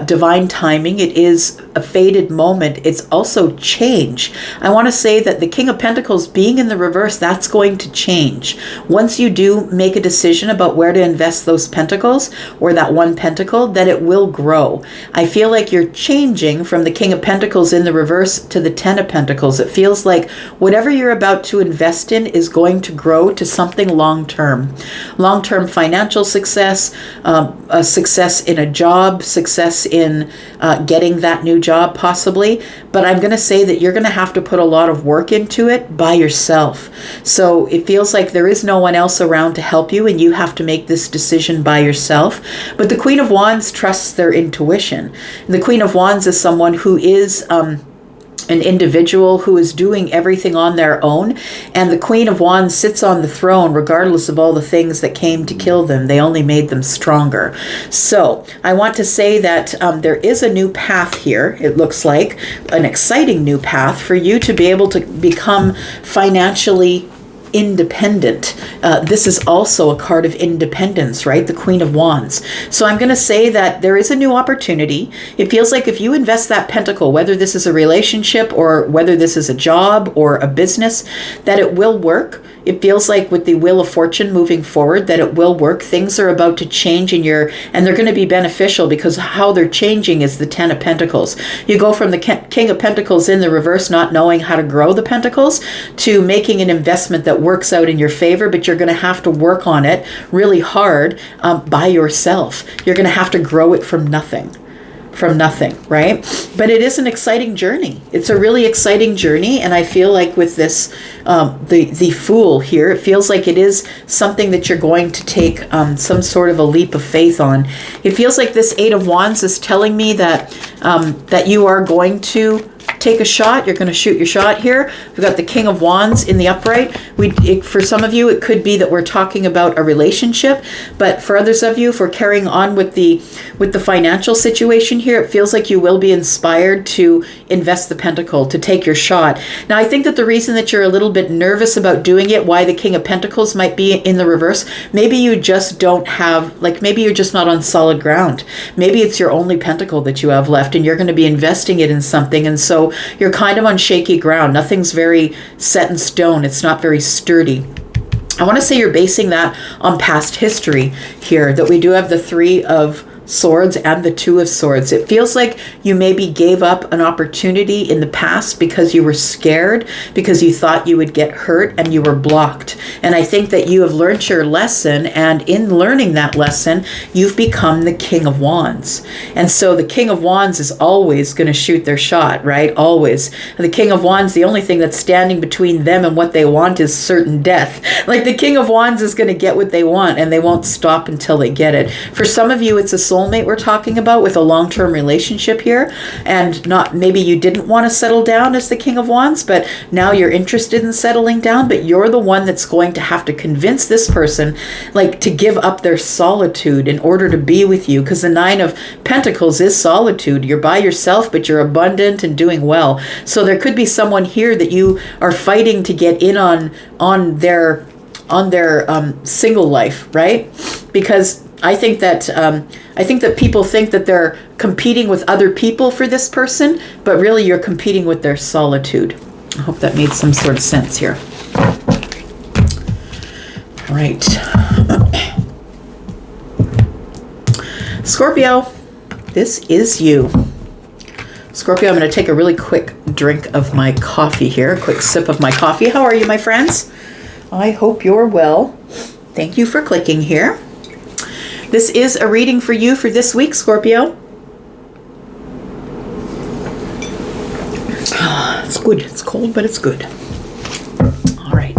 divine timing. It is a fated moment. It's also change. I want to say that the King of Pentacles being in the reverse, that's going to change. Once you do make a decision about where to invest those pentacles, or that one pentacle, that it will grow. I feel like you're changing from the King of Pentacles in the reverse to the Ten of Pentacles. It feels like whatever you're about to invest in is going to grow to something long-term. Long-term financial success, a success in a job, success in getting that new job possibly, but I'm going to say that you're going to have to put a lot of work into it by yourself. So it feels like there is no one else around to help you, and you have to make this decision by yourself. But the Queen of Wands trusts their intuition. The Queen of Wands is someone who is an individual who is doing everything on their own, and the Queen of Wands sits on the throne regardless of all the things that came to kill them. They only made them stronger. So I want to say that there is a new path here. It looks like an exciting new path for you to be able to become financially independent. This is also a card of independence, right? The Queen of Wands. So I'm going to say that there is a new opportunity. It feels like if you invest that pentacle, whether this is a relationship or whether this is a job or a business, that it will work. It feels like with the Wheel of Fortune moving forward that it will work. Things are about to change and they're going to be beneficial, because how they're changing is the Ten of Pentacles. You go from the King of Pentacles in the reverse, not knowing how to grow the pentacles, to making an investment that works out in your favor, but you're going to have to work on it really hard by yourself. You're going to have to grow it from nothing. Right? But it is an exciting journey. It's a really exciting journey, and I feel like with this, the Fool here, it feels like it is something that you're going to take some sort of a leap of faith on. It feels like this Eight of Wands is telling me that that you are going to take a shot. You're going to shoot your shot here. We've got the King of Wands in the upright. For some of you, it could be that we're talking about a relationship, but for others of you, if we're carrying on with the financial situation here, it feels like you will be inspired to invest the pentacle, to take your shot. Now, I think that the reason that you're a little bit nervous about doing it, why the King of Pentacles might be in the reverse, maybe you just don't have, maybe you're just not on solid ground. Maybe it's your only pentacle that you have left, and you're going to be investing it in something, and so you're kind of on shaky ground. Nothing's very set in stone. It's not very sturdy. I want to say you're basing that on past history here, that we do have the Three of Swords and the Two of Swords. It feels like you maybe gave up an opportunity in the past because you were scared, because you thought you would get hurt and you were blocked. And I think that you have learned your lesson, and in learning that lesson, you've become the King of Wands. And so the King of Wands is always going to shoot their shot, right? Always. The King of Wands, the only thing that's standing between them and what they want is certain death. Like the King of Wands is going to get what they want, and they won't stop until they get it. For some of you, it's a soulmate we're talking about with a long-term relationship here, and not maybe you didn't want to settle down as the King of Wands, but now you're interested in settling down, but you're the one that's going to have to convince this person like to give up their solitude in order to be with you, because the Nine of Pentacles is solitude. You're by yourself, but you're abundant and doing well. So there could be someone here that you are fighting to get in on their single life, right? Because I think that people think that they're competing with other people for this person, but really you're competing with their solitude. I hope that made some sort of sense here. All right. Scorpio, this is you. Scorpio, I'm going to take a really quick drink of my coffee here, a quick sip of my coffee. How are you, my friends? I hope you're well. Thank you for clicking here. This is a reading for you for this week, Scorpio. It's good. It's cold, but it's good. All right.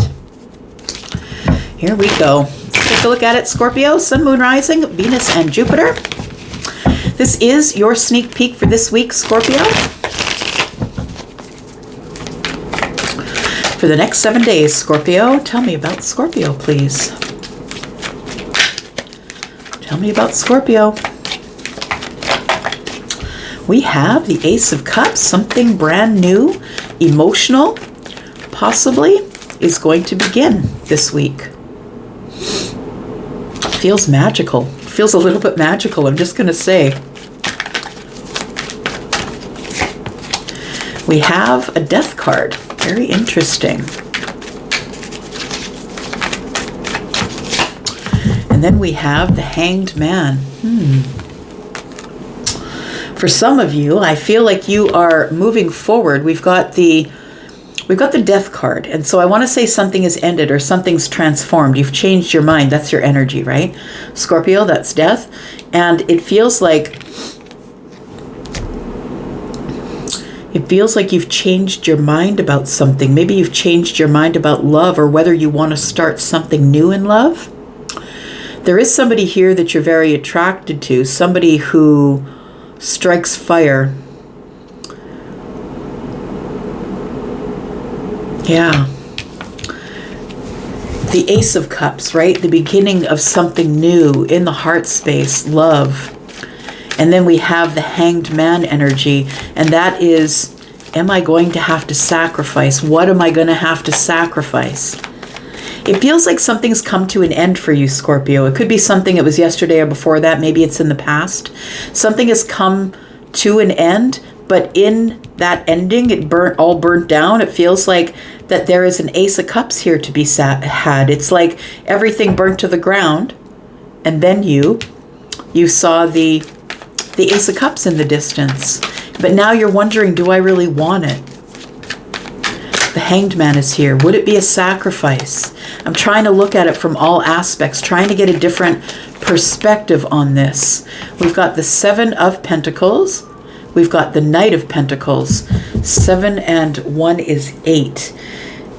Here we go. Let's take a look at it, Scorpio. Sun, Moon, Rising, Venus, and Jupiter. This is your sneak peek for this week, Scorpio. For the next 7 days, Scorpio. Tell me about Scorpio, please. Tell me about Scorpio. We have the Ace of Cups, something brand new, emotional, possibly, is going to begin this week. Feels magical. Feels a little bit magical, I'm just going to say. We have a Death card. Very interesting. And then we have the Hanged Man. For some of you, I feel like you are moving forward. We've got the Death card. And so I want to say something is ended or something's transformed. You've changed your mind. That's your energy, right? Scorpio, that's death. And it feels like you've changed your mind about something. Maybe you've changed your mind about love, or whether you want to start something new in love. There is somebody here that you're very attracted to, somebody who strikes fire. Yeah. The Ace of Cups, right? The beginning of something new in the heart space, love. And then we have the Hanged Man energy, and that is, am I going to have to sacrifice? What am I going to have to sacrifice? It feels like something's come to an end for you, Scorpio. It could be something that was yesterday or before that. Maybe it's in the past. Something has come to an end, but in that ending, it all burnt down. It feels like that there is an Ace of Cups here to be had. It's like everything burnt to the ground, and then you saw the Ace of Cups in the distance. But now you're wondering, do I really want it? The Hanged Man is here. Would it be a sacrifice? I'm trying to look at it from all aspects, trying to get a different perspective on this. We've got the Seven of Pentacles. We've got the Knight of Pentacles. 7 and 1 is 8.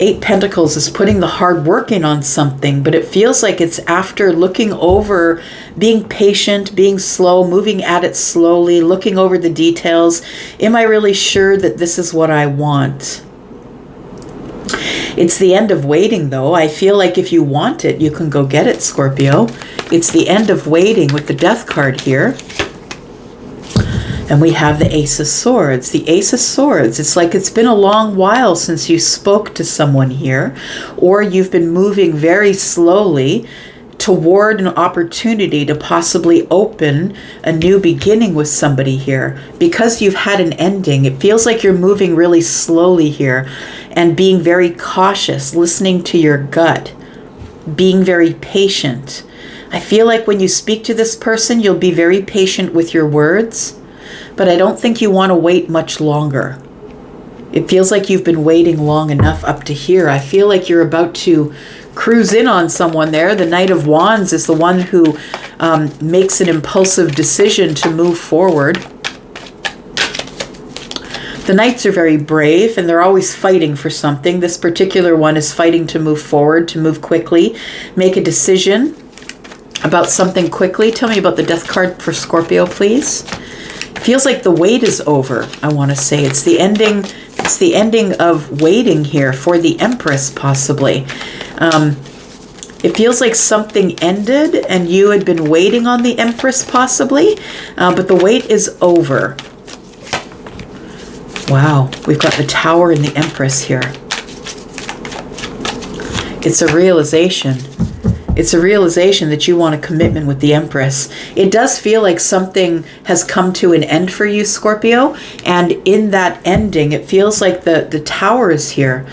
8 Pentacles is putting the hard work in on something, but it feels like it's after looking over, being patient, being slow, moving at it slowly, looking over the details. Am I really sure that this is what I want? It's the end of waiting, though. I feel like if you want it, you can go get it, Scorpio. It's the end of waiting with the Death card here. And we have the Ace of Swords. The Ace of Swords, it's like it's been a long while since you spoke to someone here, or you've been moving very slowly toward an opportunity to possibly open a new beginning with somebody here. Because you've had an ending, it feels like you're moving really slowly here and being very cautious, listening to your gut, being very patient. I feel like when you speak to this person, you'll be very patient with your words, but I don't think you want to wait much longer. It feels like you've been waiting long enough up to here. I feel like you're about to cruise in on someone there. The Knight of Wands is the one who makes an impulsive decision to move forward. The Knights are very brave, and they're always fighting for something. This particular one is fighting to move forward, to move quickly, make a decision about something quickly. Tell me about the Death card for Scorpio, please. It feels like the wait is over, I want to say. It's the ending. It's the ending of waiting here for the Empress, possibly. It feels like something ended, and you had been waiting on the Empress, possibly, but the wait is over. Wow, we've got the Tower and the Empress here. It's a realization. It's a realization that you want a commitment with the Empress. It does feel like something has come to an end for you, Scorpio. And in that ending, it feels like the Tower is here.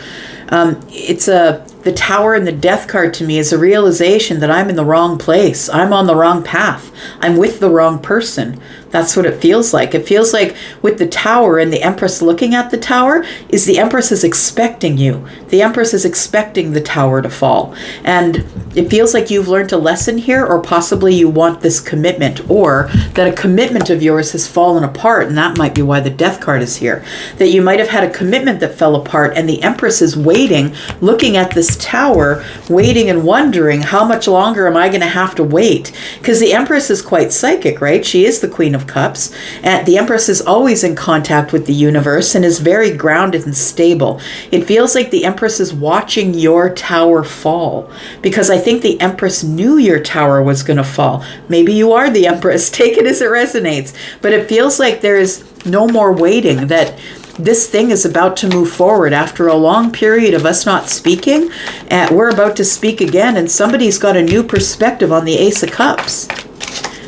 The Tower and the Death card to me is a realization that I'm in the wrong place. I'm on the wrong path. I'm with the wrong person. That's what it feels like. It feels like with the Tower and the Empress looking at the Tower, is the Empress is expecting you. The Empress is expecting the Tower to fall. And it feels like you've learned a lesson here, or possibly you want this commitment, or that a commitment of yours has fallen apart, and that might be why the Death card is here. That you might have had a commitment that fell apart, and the Empress is waiting, looking at this Tower, waiting and wondering, how much longer am I going to have to wait? Because the Empress is quite psychic, right? She is the Queen of Cups, and the Empress is always in contact with the universe and is very grounded and stable. It feels like the Empress is watching your Tower fall, because I think the Empress knew your Tower was going to fall. Maybe you are the Empress. Take it as it resonates. But it feels like there is no more waiting, that this thing is about to move forward after a long period of us not speaking. And we're about to speak again, and somebody's got a new perspective on the Ace of Cups.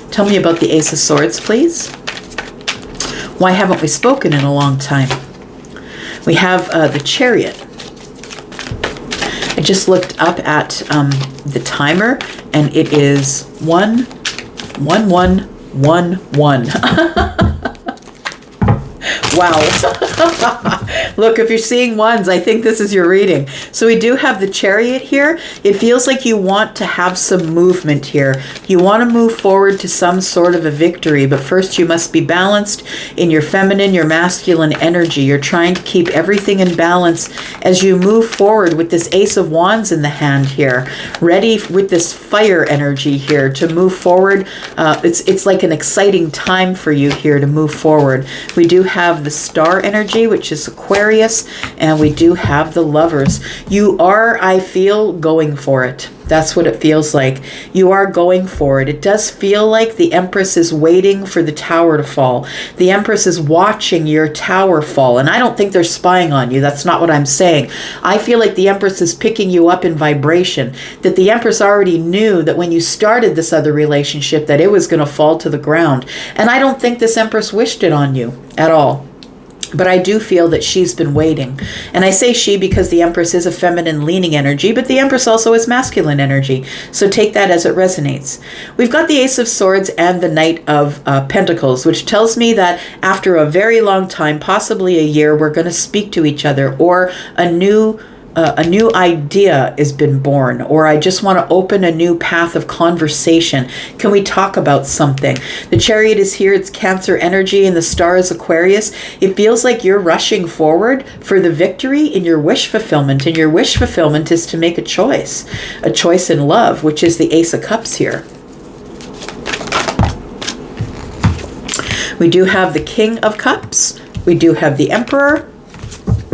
Tell me about the Ace of Swords, please. Why haven't we spoken in a long time? We have the Chariot. I just looked up at the timer, and it is 1-1-1-1-1. Wow. Look, if you're seeing ones, I think this is your reading. So we do have the Chariot here. It feels like you want to have some movement here. You want to move forward to some sort of a victory, but first you must be balanced in your feminine, your masculine energy. You're trying to keep everything in balance as you move forward with this Ace of Wands in the hand here, ready with this fire energy here to move forward. It's like an exciting time for you here to move forward. We do have the Star energy, which is Aquarius, and we do have the Lovers. You are, I feel, going for it. That's what it feels like. You are going for it. It does feel like the Empress is waiting for the Tower to fall. The Empress is watching your Tower fall, and I don't think they're spying on you. That's not what I'm saying. I feel like the Empress is picking you up in vibration, that the Empress already knew that when you started this other relationship that it was going to fall to the ground. And I don't think this Empress wished it on you at all. But I do feel that she's been waiting. And I say she because the Empress is a feminine leaning energy, but the Empress also is masculine energy. So take that as it resonates. We've got the Ace of Swords and the Knight of Pentacles, which tells me that after a very long time, possibly a year, we're going to speak to each other, or a new idea has been born, or I just want to open a new path of conversation. Can we talk about something? The Chariot is here. It's Cancer energy, and the Star is Aquarius. It feels like you're rushing forward for the victory in your wish fulfillment, and your wish fulfillment is to make a choice in love, which is the Ace of Cups here. We do have the King of Cups. We do have the Emperor.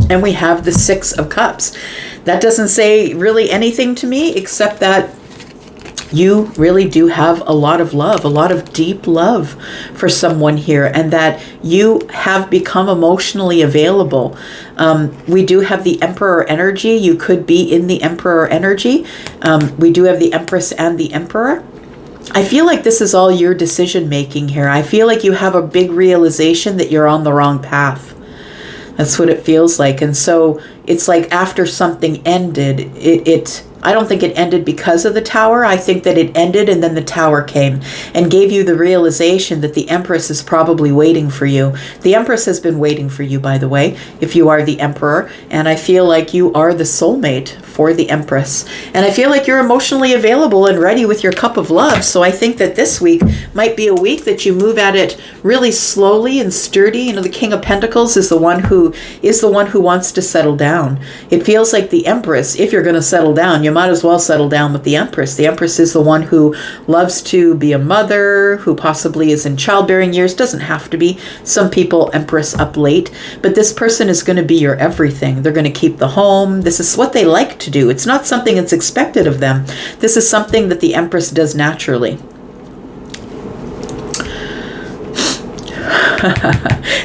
And we have the Six of Cups. That doesn't say really anything to me, except that you really do have a lot of love, a lot of deep love for someone here, and that you have become emotionally available. We do have the Emperor energy. You could be in the Emperor energy. We do have the Empress and the Emperor. I feel like this is all your decision making here. I feel like you have a big realization that you're on the wrong path. That's what it feels like. And so it's like after something ended, I don't think it ended because of the Tower. I think that it ended and then the Tower came and gave you the realization that the Empress is probably waiting for you. The Empress has been waiting for you, by the way, if you are the Emperor. And I feel like you are the soulmate for the Empress. And I feel like you're emotionally available and ready with your cup of love. So I think that this week might be a week that you move at it really slowly and sturdy. You know, the King of Pentacles is the one who wants to settle down. It feels like the Empress, if you're going to settle down, you might as well settle down with the Empress. The Empress is the one who loves to be a mother, who possibly is in childbearing years. Doesn't have to be. Some people Empress up late, but this person is going to be your everything. They're going to keep the home. This is what they like to do. It's not something that's expected of them. This is something that the Empress does naturally.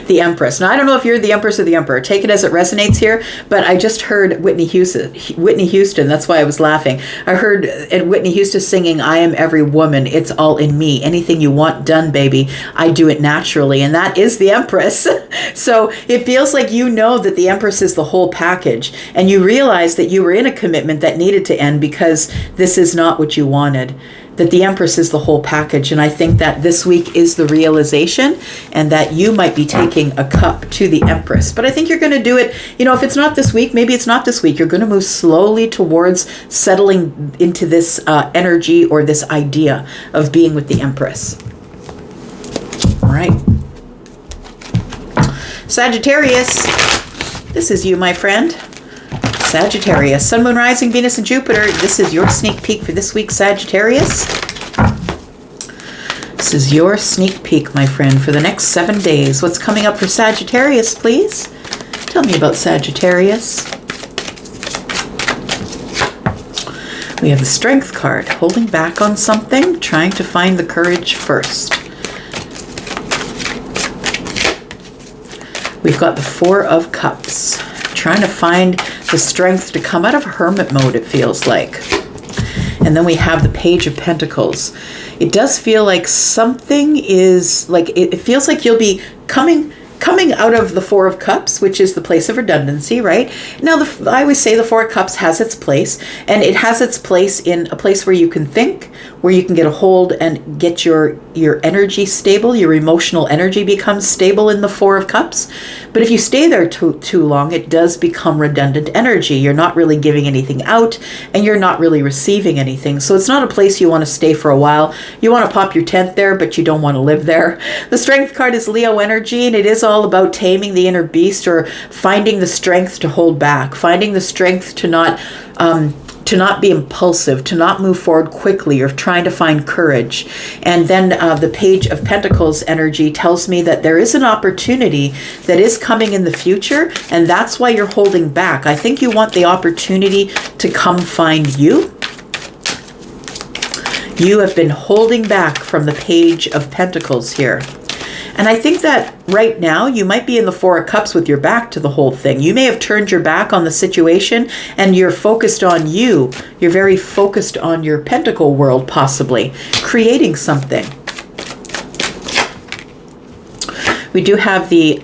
The Empress. Now, I don't know if you're the Empress or the Emperor. Take it as it resonates here, but I just heard Whitney Houston. That's why I was laughing. I heard Whitney Houston singing, "I am every woman. It's all in me. Anything you want done, baby. I do it naturally." And that is the Empress. So it feels like you know that the Empress is the whole package, and you realize that you were in a commitment that needed to end because this is not what you wanted. That the Empress is the whole package. And I think that this week is the realization, and that you might be taking a cup to the Empress. But I think you're going to do it, you know, if it's not this week, maybe it's not this week. You're going to move slowly towards settling into this energy or this idea of being with the Empress. All right. Sagittarius, this is you, my friend. Sagittarius, Sun, Moon, Rising, Venus, and Jupiter. This is your sneak peek for this week, Sagittarius. This is your sneak peek, my friend, for the next 7 days. What's coming up for Sagittarius, please? Tell me about Sagittarius. We have the Strength card, holding back on something, trying to find the courage first. We've got the Four of Cups, trying to find the strength to come out of hermit mode, it feels like. And then we have the Page of Pentacles. It does feel like something is, like, it feels like you'll be coming out of the Four of Cups, which is the place of redundancy, right? Now, I always say the Four of Cups has its place, and it has its place in a place where you can think, where you can get a hold and get your energy stable, your emotional energy becomes stable in the Four of Cups. But if you stay there too long, it does become redundant energy. You're not really giving anything out, and you're not really receiving anything. So it's not a place you want to stay for a while. You want to pop your tent there, but you don't want to live there. The Strength card is Leo energy, and it is all about taming the inner beast, or finding the strength to hold back, finding the strength to not be impulsive, to not move forward quickly, or trying to find courage. And then the Page of Pentacles energy tells me that there is an opportunity that is coming in the future, and that's why you're holding back. I think you want the opportunity to come find you. You have been holding back from the Page of Pentacles here. And I think that right now you might be in the Four of Cups with your back to the whole thing. You may have turned your back on the situation, and you're focused on you. You're very focused on your Pentacle world, possibly creating something. We do have the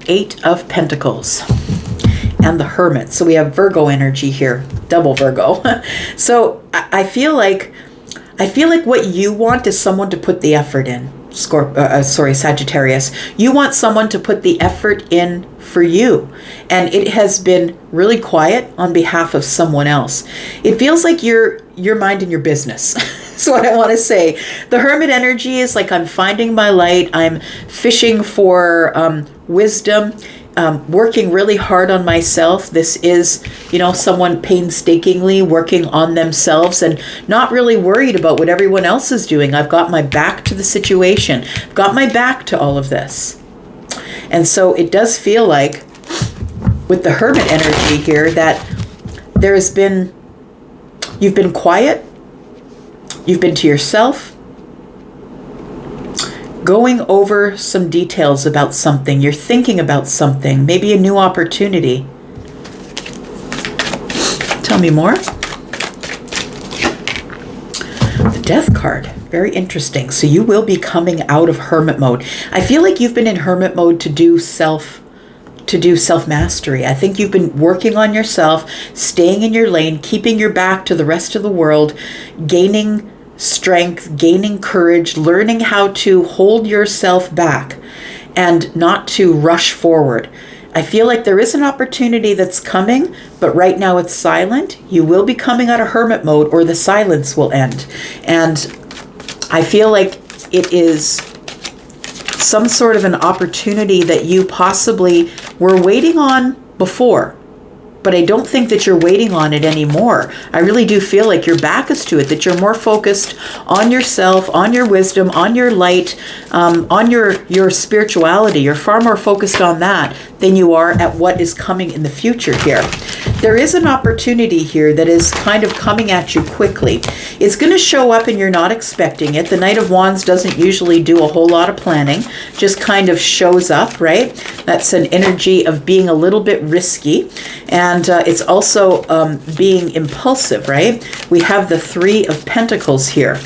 Eight of Pentacles and the Hermit. So we have Virgo energy here, double Virgo. So I feel like what you want is someone to put the effort in. Sagittarius. You want someone to put the effort in for you, and it has been really quiet on behalf of someone else. It feels like you're minding your business. That's what I want to say. The Hermit energy is like, I'm finding my light. I'm fishing for wisdom. Working really hard on myself. This is, someone painstakingly working on themselves and not really worried about what everyone else is doing. I've got my back to the situation. I've got my back to all of this. And so it does feel like with the Hermit energy here that you've been quiet. You've been to yourself, going over some details about something. You're thinking about something, maybe a new opportunity. Tell me more. The Death card, very interesting. So you will be coming out of hermit mode. I feel like you've been in hermit mode to do self to do self-mastery. I think you've been working on yourself, staying in your lane, keeping your back to the rest of the world, gaining strength, gaining courage, learning how to hold yourself back and not to rush forward. I feel like there is an opportunity that's coming, but right now it's silent. You will be coming out of hermit mode, or the silence will end. And I feel like it is some sort of an opportunity that you possibly were waiting on before, but I don't think that you're waiting on it anymore. I really do feel like your back is to it, that you're more focused on yourself, on your wisdom, on your light, on your spirituality. You're far more focused on that than you are at what is coming in the future here. There is an opportunity here that is kind of coming at you quickly. It's going to show up and you're not expecting it. The Knight of Wands doesn't usually do a whole lot of planning, just kind of shows up, right? That's an energy of being a little bit risky. And it's also being impulsive, right? We have the Three of Pentacles here.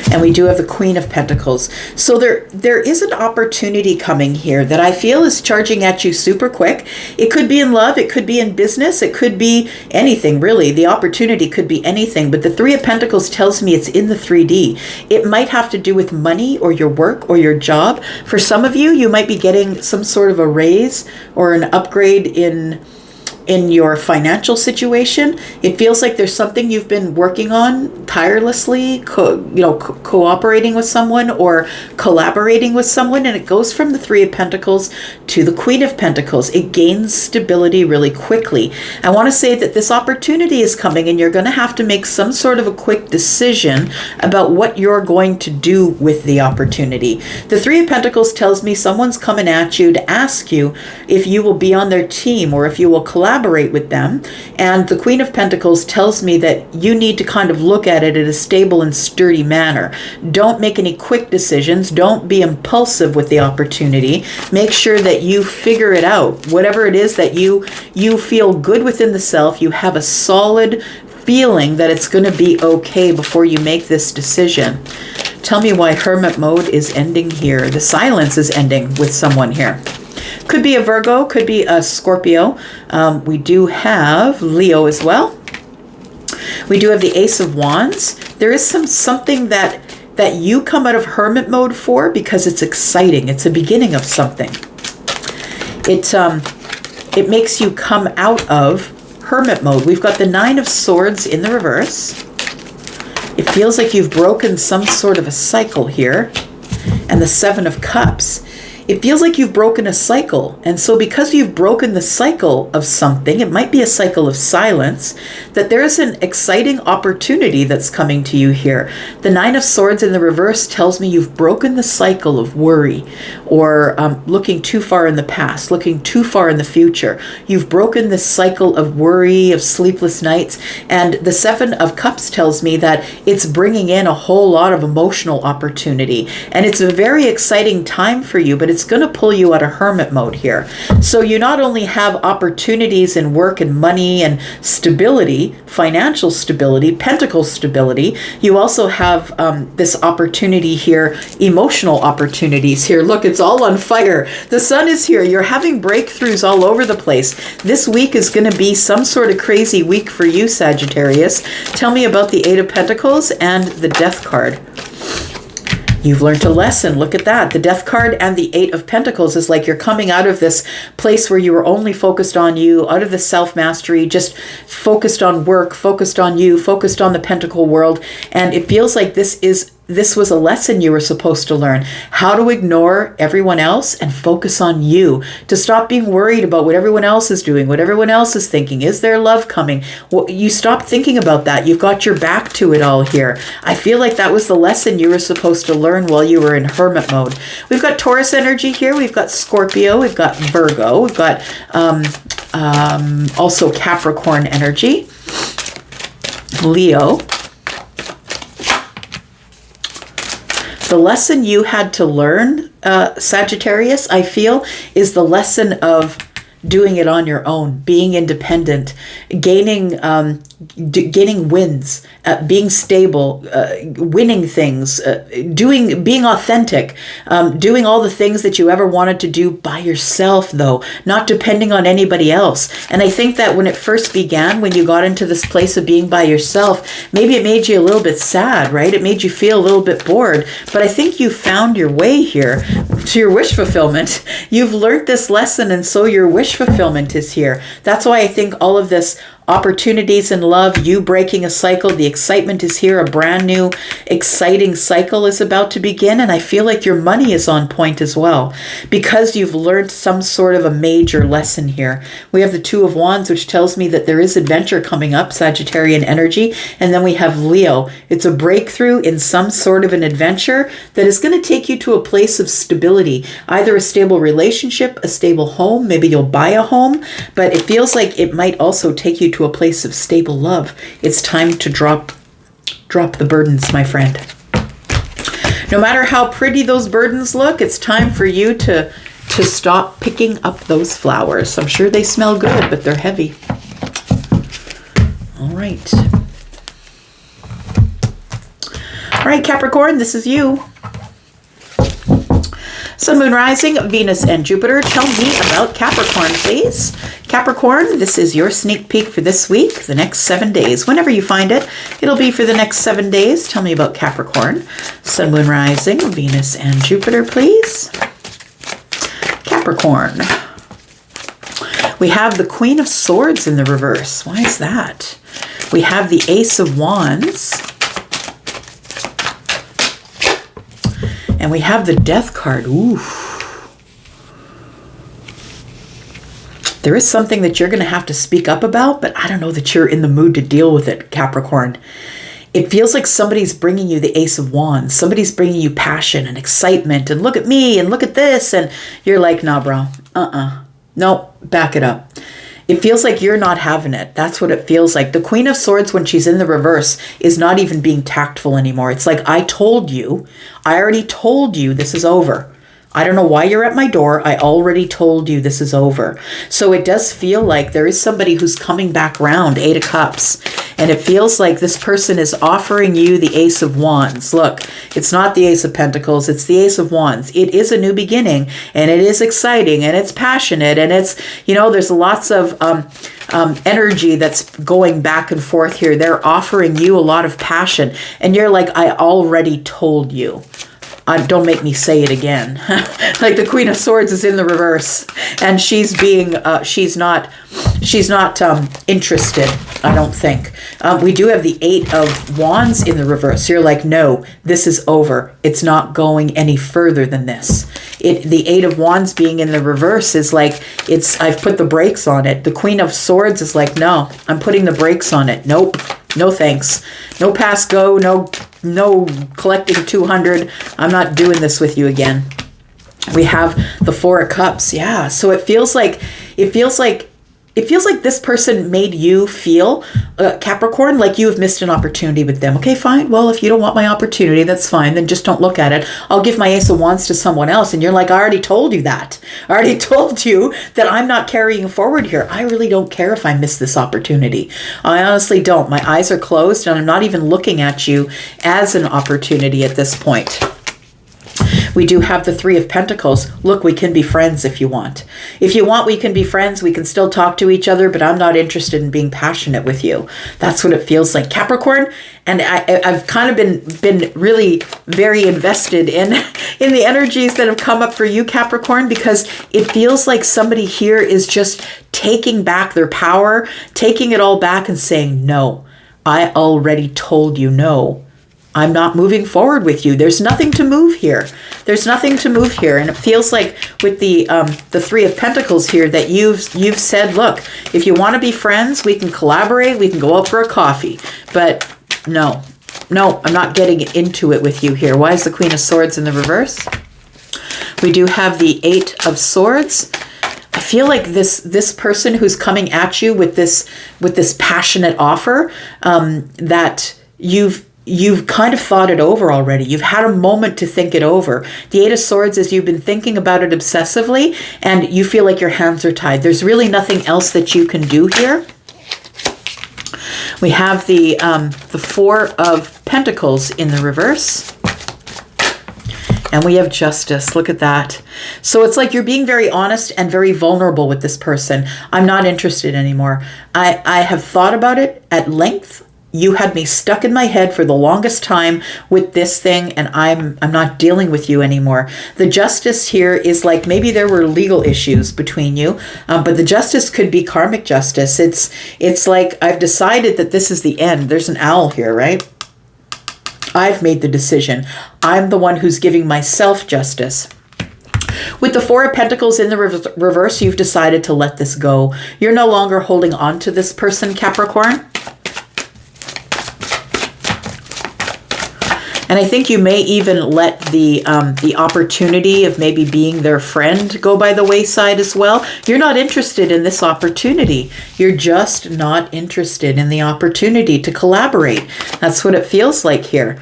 And we do have the Queen of Pentacles. So there is an opportunity coming here that I feel is charging at you super quick. It could be in love, it could be in business, it could be anything really. The opportunity could be anything, but the Three of Pentacles tells me it's in the 3D. It might have to do with money or your work or your job. For some of you, you might be getting some sort of a raise or an upgrade in your financial situation. It feels like there's something you've been working on tirelessly, cooperating with someone or collaborating with someone, and it goes from the Three of Pentacles to the Queen of Pentacles. It gains stability really quickly. I want to say that this opportunity is coming and you're going to have to make some sort of a quick decision about what you're going to do with the opportunity. The Three of Pentacles tells me someone's coming at you to ask you if you will be on their team or if you will collaborate with them. And the Queen of Pentacles tells me that you need to kind of look at it in a stable and sturdy manner. Don't make any quick decisions. Don't be impulsive with the opportunity. Make sure that you figure it out. Whatever it is that you feel good within the self, you have a solid feeling that it's going to be okay before you make this decision. Tell me why hermit mode is ending here. The silence is ending with someone here. Could be a Virgo, could be a Scorpio. We do have Leo as well. We do have the Ace of Wands. There is something that you come out of hermit mode for because it's exciting. It's a beginning of something. It makes you come out of hermit mode. We've got the Nine of Swords in the reverse. It feels like you've broken some sort of a cycle here. And the Seven of Cups. It feels like you've broken a cycle. And so because you've broken the cycle of something, it might be a cycle of silence, that there's an exciting opportunity that's coming to you here. The Nine of Swords in the reverse tells me you've broken the cycle of worry or looking too far in the past, looking too far in the future. You've broken the cycle of worry, of sleepless nights. And the Seven of Cups tells me that it's bringing in a whole lot of emotional opportunity. And it's a very exciting time for you, but it's going to pull you out of hermit mode here. So you not only have opportunities in work and money and stability, financial stability, pentacle stability, you also have this opportunity here, emotional opportunities here. Look, it's all on fire. The sun is here. You're having breakthroughs all over the place. This week is going to be some sort of crazy week for you, Sagittarius. Tell me about the Eight of Pentacles and the Death card. You've learned a lesson. Look at that. The Death card and the Eight of Pentacles is like you're coming out of this place where you were only focused on you, out of the self-mastery, just focused on work, focused on you, focused on the Pentacle world. And it feels like this was a lesson you were supposed to learn. How to ignore everyone else and focus on you. To stop being worried about what everyone else is doing, what everyone else is thinking. Is there love coming? Well, you stop thinking about that. You've got your back to it all here. I feel like that was the lesson you were supposed to learn while you were in hermit mode. We've got Taurus energy here. We've got Scorpio. We've got Virgo. We've got also Capricorn energy. Leo. The lesson you had to learn, Sagittarius, I feel, is the lesson of doing it on your own, being independent, gaining gaining wins, being stable, winning things, being authentic, doing all the things that you ever wanted to do by yourself, though, not depending on anybody else. And I think that when it first began, when you got into this place of being by yourself, maybe it made you a little bit sad, right? It made you feel a little bit bored. But I think you found your way here to your wish fulfillment. You've learned this lesson, and so your wish fulfillment is here. That's why I think all of this opportunities in love, you breaking a cycle, the excitement is here, a brand new exciting cycle is about to begin, and I feel like your money is on point as well, because you've learned some sort of a major lesson here. We have the Two of Wands, which tells me that there is adventure coming up, Sagittarian energy, and then we have Leo. It's a breakthrough in some sort of an adventure that is going to take you to a place of stability, either a stable relationship, a stable home, maybe you'll buy a home, but it feels like it might also take you to a place of stable love. It's time to drop the burdens, my friend. No matter how pretty those burdens look, it's time for you to stop picking up those flowers. I'm sure they smell good, but they're heavy. All right. All right, Capricorn, this is you. Sun, Moon, Rising, Venus, and Jupiter. Tell me about Capricorn, please. Capricorn, this is your sneak peek for this week, the next 7 days. Whenever you find it, it'll be for the next 7 days. Tell me about Capricorn. Sun, Moon, Rising, Venus, and Jupiter, please. Capricorn. We have the Queen of Swords in the reverse. Why is that? We have the Ace of Wands. And we have the Death card. Ooh. There is something that you're going to have to speak up about, but I don't know that you're in the mood to deal with it, Capricorn. It feels like somebody's bringing you the Ace of Wands. Somebody's bringing you passion and excitement and look at me and look at this. And you're like, nah, bro. No, back it up. It feels like you're not having it. That's what it feels like. The Queen of Swords, when she's in the reverse, is not even being tactful anymore. It's like, I already told you this is over. I don't know why you're at my door. I already told you this is over. So it does feel like there is somebody who's coming back around, 8 of Cups. And it feels like this person is offering you the Ace of Wands. Look, it's not the Ace of Pentacles. It's the Ace of Wands. It is a new beginning, and it is exciting, and it's passionate, and it's, there's lots of energy that's going back and forth here. They're offering you a lot of passion, and you're like, I already told you. Don't make me say it again. Like the Queen of Swords is in the reverse, and she's not interested, I don't think. We do have the 8 of Wands in the reverse. You're like, no, this is over. It's not going any further than this. The 8 of Wands being in the reverse is like, I've put the brakes on it. The Queen of Swords is like, no, I'm putting the brakes on it. Nope, no thanks. No pass go, no collecting 200. I'm not doing this with you again. We have the 4 of Cups. Yeah. So it feels like this person made you feel, Capricorn, like you have missed an opportunity with them. Okay, fine. Well, if you don't want my opportunity, that's fine. Then just don't look at it. I'll give my Ace of Wands to someone else. And you're like, I already told you that. I already told you that I'm not carrying forward here. I really don't care if I miss this opportunity. I honestly don't. My eyes are closed, and I'm not even looking at you as an opportunity at this point. We do have the 3 of Pentacles. Look, we can be friends if you want. If you want, we can be friends. We can still talk to each other, but I'm not interested in being passionate with you. That's what it feels like, Capricorn. And I've kind of been really very invested in the energies that have come up for you, Capricorn, because it feels like somebody here is just taking back their power, taking it all back and saying, no, I already told you no. I'm not moving forward with you. There's nothing to move here. There's nothing to move here. And it feels like with the 3 of Pentacles here that you've said, look, if you want to be friends, we can collaborate. We can go out for a coffee. But no, I'm not getting into it with you here. Why is the Queen of Swords in the reverse? We do have the 8 of Swords. I feel like this person who's coming at you with this passionate offer, that you've kind of thought it over already. You've had a moment to think it over. The 8 of Swords is you've been thinking about it obsessively, and you feel like your hands are tied. There's really nothing else that you can do here. We have the Four of Pentacles in the reverse. And we have Justice. Look at that. So it's like you're being very honest and very vulnerable with this person. I'm not interested anymore. I have thought about it at length. You had me stuck in my head for the longest time with this thing, and I'm not dealing with you anymore. The Justice here is like maybe there were legal issues between you, but the Justice could be karmic justice. It's like I've decided that this is the end. There's an owl here, right? I've made the decision. I'm the one who's giving myself justice. With the Four of Pentacles in the reverse, you've decided to let this go. You're no longer holding on to this person, Capricorn. And I think you may even let the opportunity of maybe being their friend go by the wayside as well. You're not interested in this opportunity. You're just not interested in the opportunity to collaborate. That's what it feels like here.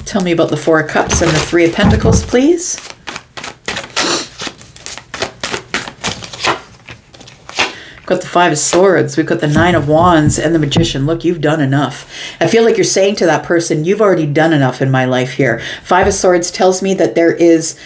Tell me about the Four of Cups and the Three of Pentacles, please. We've got the Five of Swords, we've got the Nine of Wands, and the Magician. Look, you've done enough. I feel like you're saying to that person, you've already done enough in my life here. Five of Swords tells me that there's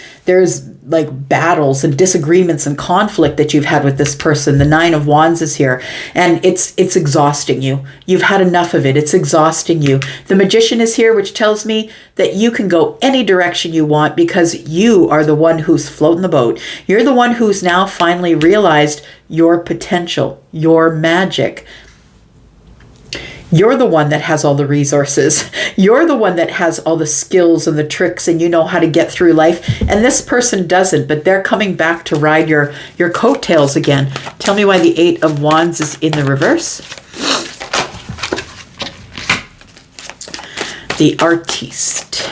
like battles and disagreements and conflict that you've had with this person. The Nine of Wands is here, and it's exhausting you. You've had enough of it. It's exhausting you. The Magician is here, which tells me that you can go any direction you want because you are the one who's floating the boat. You're the one who's now finally realized your potential, your magic. You're the one that has all the resources. You're the one that has all the skills and the tricks, and you know how to get through life. And this person doesn't, but they're coming back to ride your coattails again. Tell me why the Eight of Wands is in the reverse. The Artiste.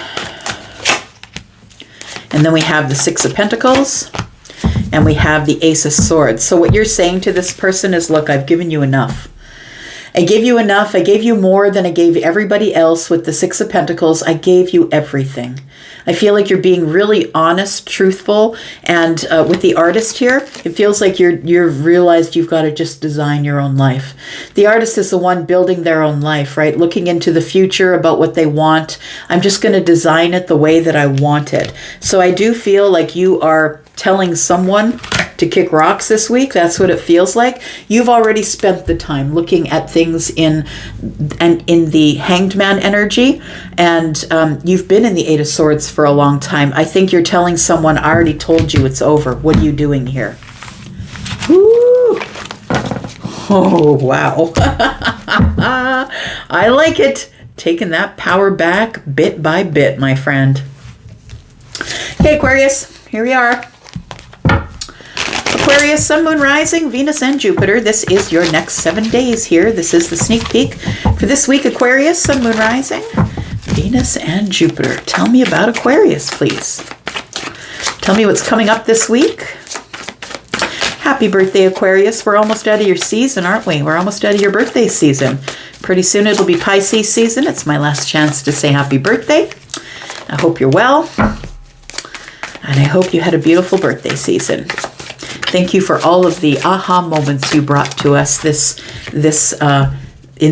And then we have the Six of Pentacles. And we have the Ace of Swords. So what you're saying to this person is, look, I've given you enough. I gave you enough. I gave you more than I gave everybody else with the Six of Pentacles. I gave you everything. I feel like you're being really honest, truthful. And with the Artist here, it feels like you've realized you've got to just design your own life. The Artist is the one building their own life, right? Looking into the future about what they want. I'm just going to design it the way that I want it. So I do feel like you are telling someone to kick rocks this week. That's what it feels like. You've already spent the time looking at things in the Hanged Man energy, and you've been in the Eight of Swords for a long time. I think you're telling someone, I already told you it's over. What are you doing here? Woo! Oh, wow. I like it. Taking that power back bit by bit, my friend. Okay, Aquarius, here we are. Aquarius, Sun, Moon, Rising, Venus, and Jupiter. This is your next 7 days here. This is the sneak peek for this week. Aquarius, Sun, Moon, Rising, Venus, and Jupiter. Tell me about Aquarius, please. Tell me what's coming up this week. Happy birthday, Aquarius. We're almost out of your season, aren't we? We're almost out of your birthday season. Pretty soon it'll be Pisces season. It's my last chance to say happy birthday. I hope you're well. And I hope you had a beautiful birthday season. Thank you for all of the aha moments you brought to us in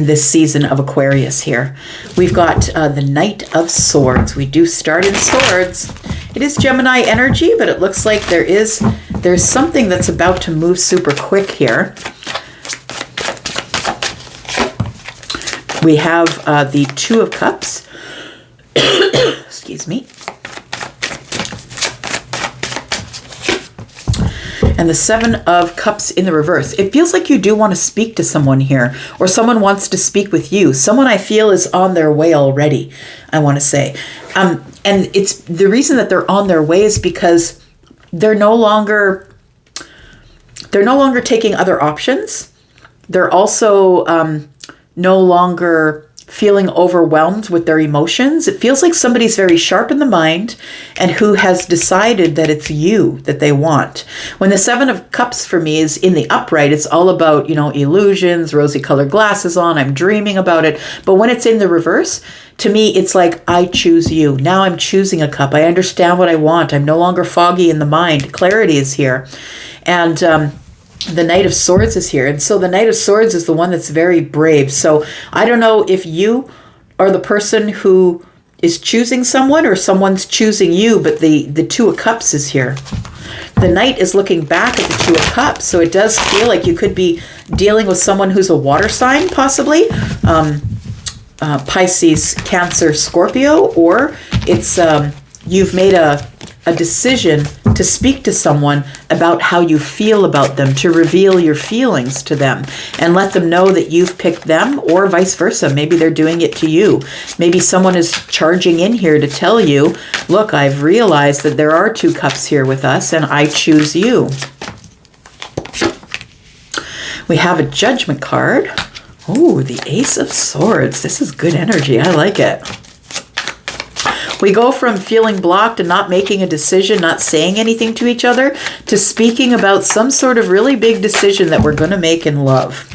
this season of Aquarius here. We've got the Knight of Swords. We do start in swords. It is Gemini energy, but it looks like there's something that's about to move super quick here. We have the Two of Cups. Excuse me. And the Seven of Cups in the reverse. It feels like you do want to speak to someone here, or someone wants to speak with you. Someone I feel is on their way already, I want to say. And it's the reason that they're on their way is because they're no longer taking other options. They're also no longer feeling overwhelmed with their emotions. It feels like somebody's very sharp in the mind and who has decided that it's you that they want. When the Seven of Cups for me is in the upright, it's all about, illusions, rosy colored glasses on, I'm dreaming about it. But when it's in the reverse, to me, it's like, I choose you. Now I'm choosing a cup. I understand what I want. I'm no longer foggy in the mind. Clarity is here. And the Knight of Swords is here. And so the Knight of Swords is the one that's very brave. So I don't know if you are the person who is choosing someone or someone's choosing you, but the Two of Cups is here. The Knight is looking back at the Two of Cups, so it does feel like you could be dealing with someone who's a water sign, possibly. Pisces, Cancer, Scorpio, or it's you've made a decision to speak to someone about how you feel about them, to reveal your feelings to them and let them know that you've picked them, or vice versa. Maybe they're doing it to you. Maybe someone is charging in here to tell you, look, I've realized that there are two cups here with us and I choose you. We have a Judgment card. Oh, the Ace of Swords. This is good energy. I like it. We go from feeling blocked and not making a decision, not saying anything to each other, to speaking about some sort of really big decision that we're going to make in love.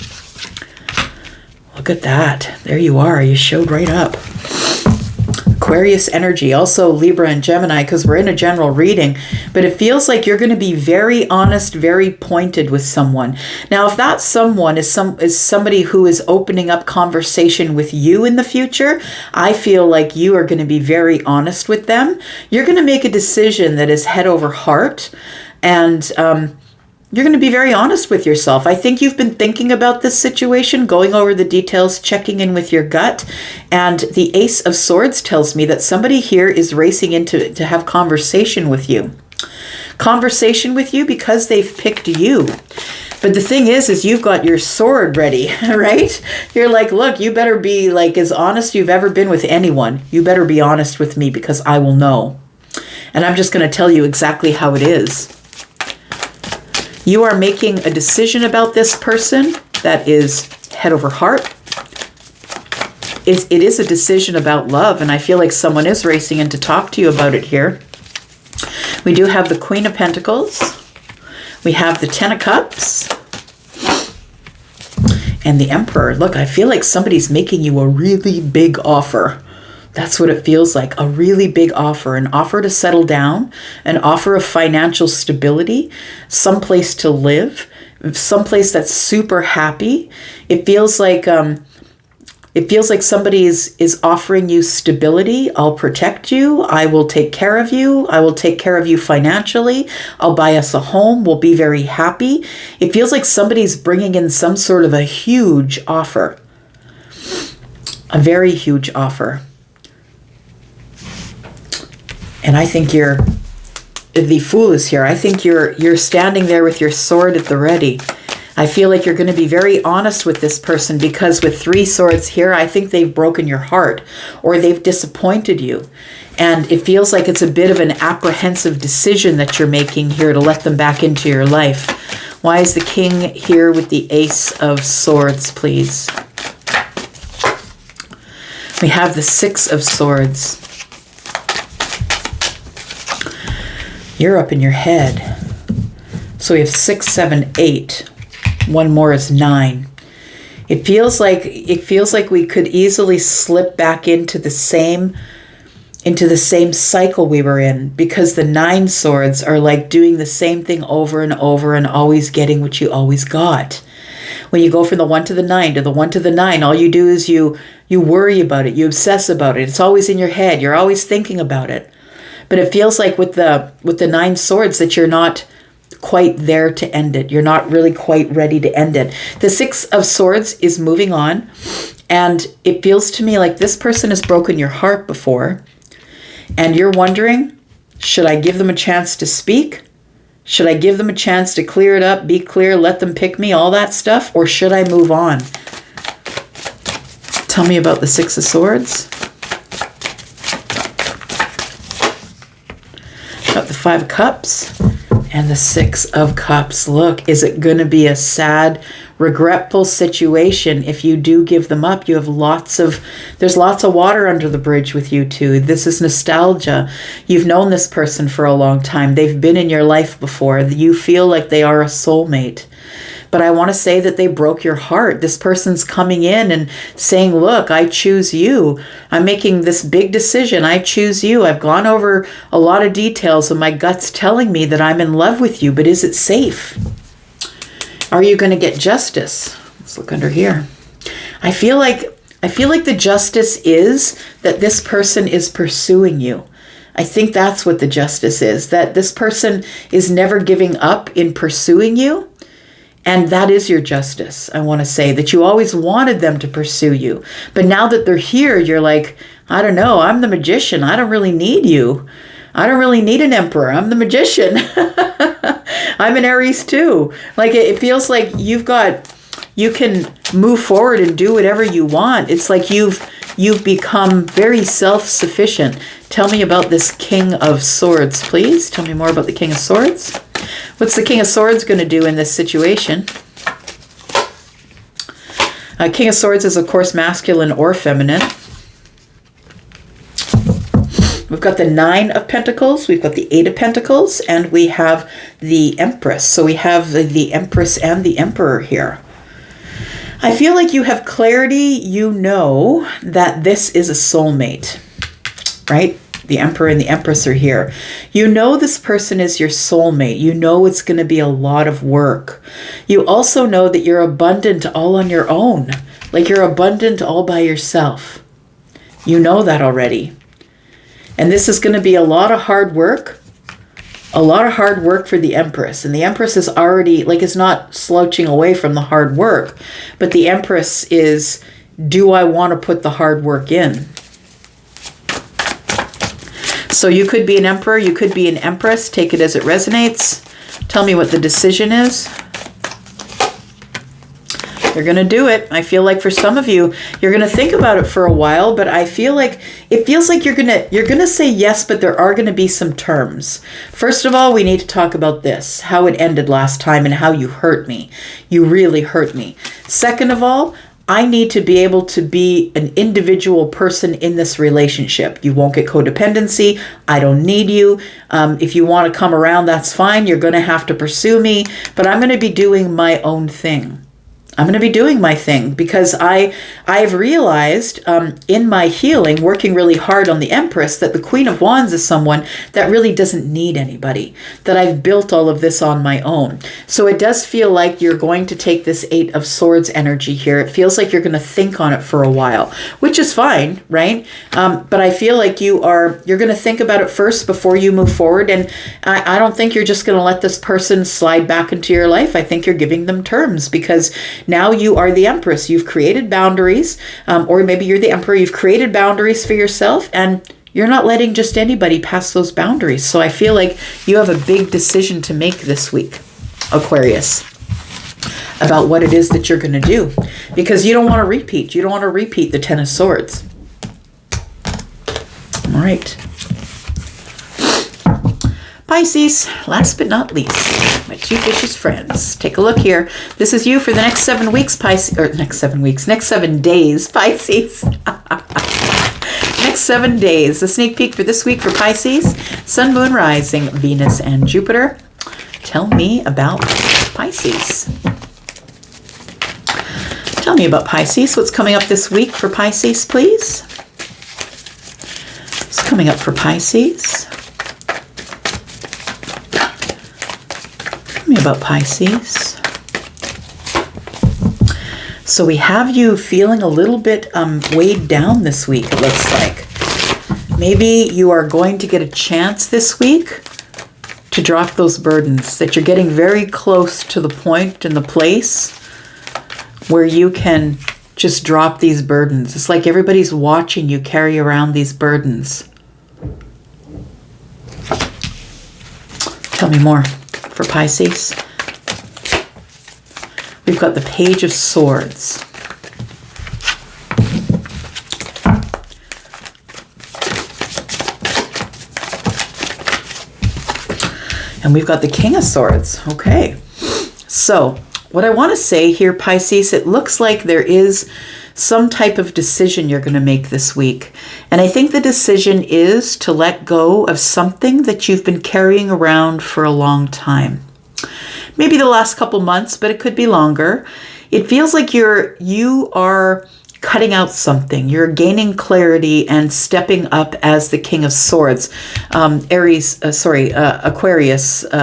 Look at that. There you are. You showed right up. Aquarius energy, also Libra and Gemini, because we're in a general reading, but it feels like you're going to be very honest, very pointed with someone. Now, if that someone is somebody who is opening up conversation with you in the future, I feel like you are going to be very honest with them. You're going to make a decision that is head over heart, and you're going to be very honest with yourself. I think you've been thinking about this situation, going over the details, checking in with your gut. And the Ace of Swords tells me that somebody here is racing into to have conversation with you. Conversation with you because they've picked you. But the thing is you've got your sword ready, right? You're like, look, you better be like as honest you've ever been with anyone. You better be honest with me because I will know. And I'm just going to tell you exactly how it is. You are making a decision about this person that is head over heart. It is a decision about love, and I feel like someone is racing in to talk to you about it here. We do have the Queen of Pentacles. We have the Ten of Cups. And the Emperor. Look, I feel like somebody's making you a really big offer. That's what it feels like, a really big offer, an offer to settle down, an offer of financial stability, someplace to live, someplace that's super happy. It feels like somebody is offering you stability. I'll protect you. I will take care of you. I will take care of you financially. I'll buy us a home. We'll be very happy. It feels like somebody's bringing in some sort of a huge offer, a very huge offer. And I think the Fool is here. I think you're standing there with your sword at the ready. I feel like you're going to be very honest with this person because with 3 swords here, I think they've broken your heart or they've disappointed you. And it feels like it's a bit of an apprehensive decision that you're making here to let them back into your life. Why is the King here with the Ace of Swords, please? We have the 6 of Swords. You're up in your head. So we have 6, 7, 8. One more is 9. It feels like we could easily slip back into the same cycle we were in, because the 9 swords are like doing the same thing over and over and always getting what you always got. When you go from the 1 to the 9 to the 1 to the 9, all you do is you worry about it, you obsess about it. It's always in your head. You're always thinking about it. But it feels like with the 9 swords that you're not quite there to end it. You're not really quite ready to end it. The 6 of Swords is moving on. And it feels to me like this person has broken your heart before. And you're wondering, should I give them a chance to speak? Should I give them a chance to clear it up, be clear, let them pick me, all that stuff? Or should I move on? Tell me about the 6 of Swords. Got the 5 of Cups and the 6 of Cups. Look, is it going to be a sad, regretful situation if you do give them up? You have there's lots of water under the bridge with you two. This is nostalgia. You've known this person for a long time. They've been in your life before. You feel like they are a soulmate. But I want to say that they broke your heart. This person's coming in and saying, look, I choose you. I'm making this big decision. I choose you. I've gone over a lot of details and my gut's telling me that I'm in love with you, but is it safe? Are you going to get justice? Let's look under here. I feel like the justice is that this person is pursuing you. I think that's what the justice is, that this person is never giving up in pursuing you. And that is your justice. I want to say that you always wanted them to pursue you. But now that they're here, you're like, I don't know, I'm the magician. I don't really need you. I don't really need an emperor. I'm the magician. I'm an Aries too. Like it feels like you can move forward and do whatever you want. It's like you've become very self-sufficient. Tell me about this King of Swords, please. Tell me more about the King of Swords. What's the King of Swords going to do in this situation? King of Swords is, of course, masculine or feminine. We've got the 9 of Pentacles, we've got the 8 of Pentacles, and we have the Empress. So we have the Empress and the Emperor here. I feel like you have clarity. You know that this is a soulmate, right? The Emperor and the Empress are here. You know this person is your soulmate. You know it's going to be a lot of work. You also know that you're abundant all on your own. Like you're abundant all by yourself. You know that already. And this is going to be a lot of hard work. A lot of hard work for the Empress. And the Empress is already, like, is not slouching away from the hard work. But the Empress is, do I want to put the hard work in? So you could be an Emperor, you could be an Empress. Take it as it resonates. Tell me what the decision is. You're going to do it. I feel like for some of you, you're going to think about it for a while, but I feel like it feels like you're going to say yes, but there are going to be some terms. First of all, we need to talk about this, how it ended last time and how you hurt me. You really hurt me. Second of all, I need to be able to be an individual person in this relationship. You won't get codependency. I don't need you. If you want to come around, that's fine. You're going to have to pursue me, but I'm going to be doing my own thing. I'm going to be doing my thing because I've realized in my healing, working really hard on the Empress, that the Queen of Wands is someone that really doesn't need anybody, that I've built all of this on my own. So it does feel like you're going to take this 8 of Swords energy here. It feels like you're going to think on it for a while, which is fine, right? But I feel like you're going to think about it first before you move forward. And I don't think you're just going to let this person slide back into your life. I think you're giving them terms because now you are the Empress. You've created boundaries, or maybe you're the Emperor. You've created boundaries for yourself, and you're not letting just anybody pass those boundaries. So I feel like you have a big decision to make this week, Aquarius, about what it is that you're going to do, because you don't want to repeat. You don't want to repeat the 10 of Swords. All right. Pisces, last but not least, my 2 fishes friends. Take a look here. This is you for the next 7 weeks, Pisces, or next 7 days, Pisces. Next 7 days. The sneak peek for this week for Pisces, Sun, Moon, Rising, Venus, and Jupiter. Tell me about Pisces. Tell me about Pisces. What's coming up this week for Pisces, please? What's coming up for Pisces? Me about Pisces. So we have you feeling a little bit weighed down this week, it looks like. Maybe you are going to get a chance this week to drop those burdens, that you're getting very close to the point and the place where you can just drop these burdens. It's like everybody's watching you carry around these burdens. Tell me more. For Pisces, we've got the Page of Swords. And we've got the King of Swords. Okay. So what I want to say here, Pisces, it looks like there is some type of decision you're going to make this week. And I think the decision is to let go of something that you've been carrying around for a long time. Maybe the last couple months, but it could be longer. It feels like you are cutting out something. You're gaining clarity and stepping up as the King of Swords. Aquarius,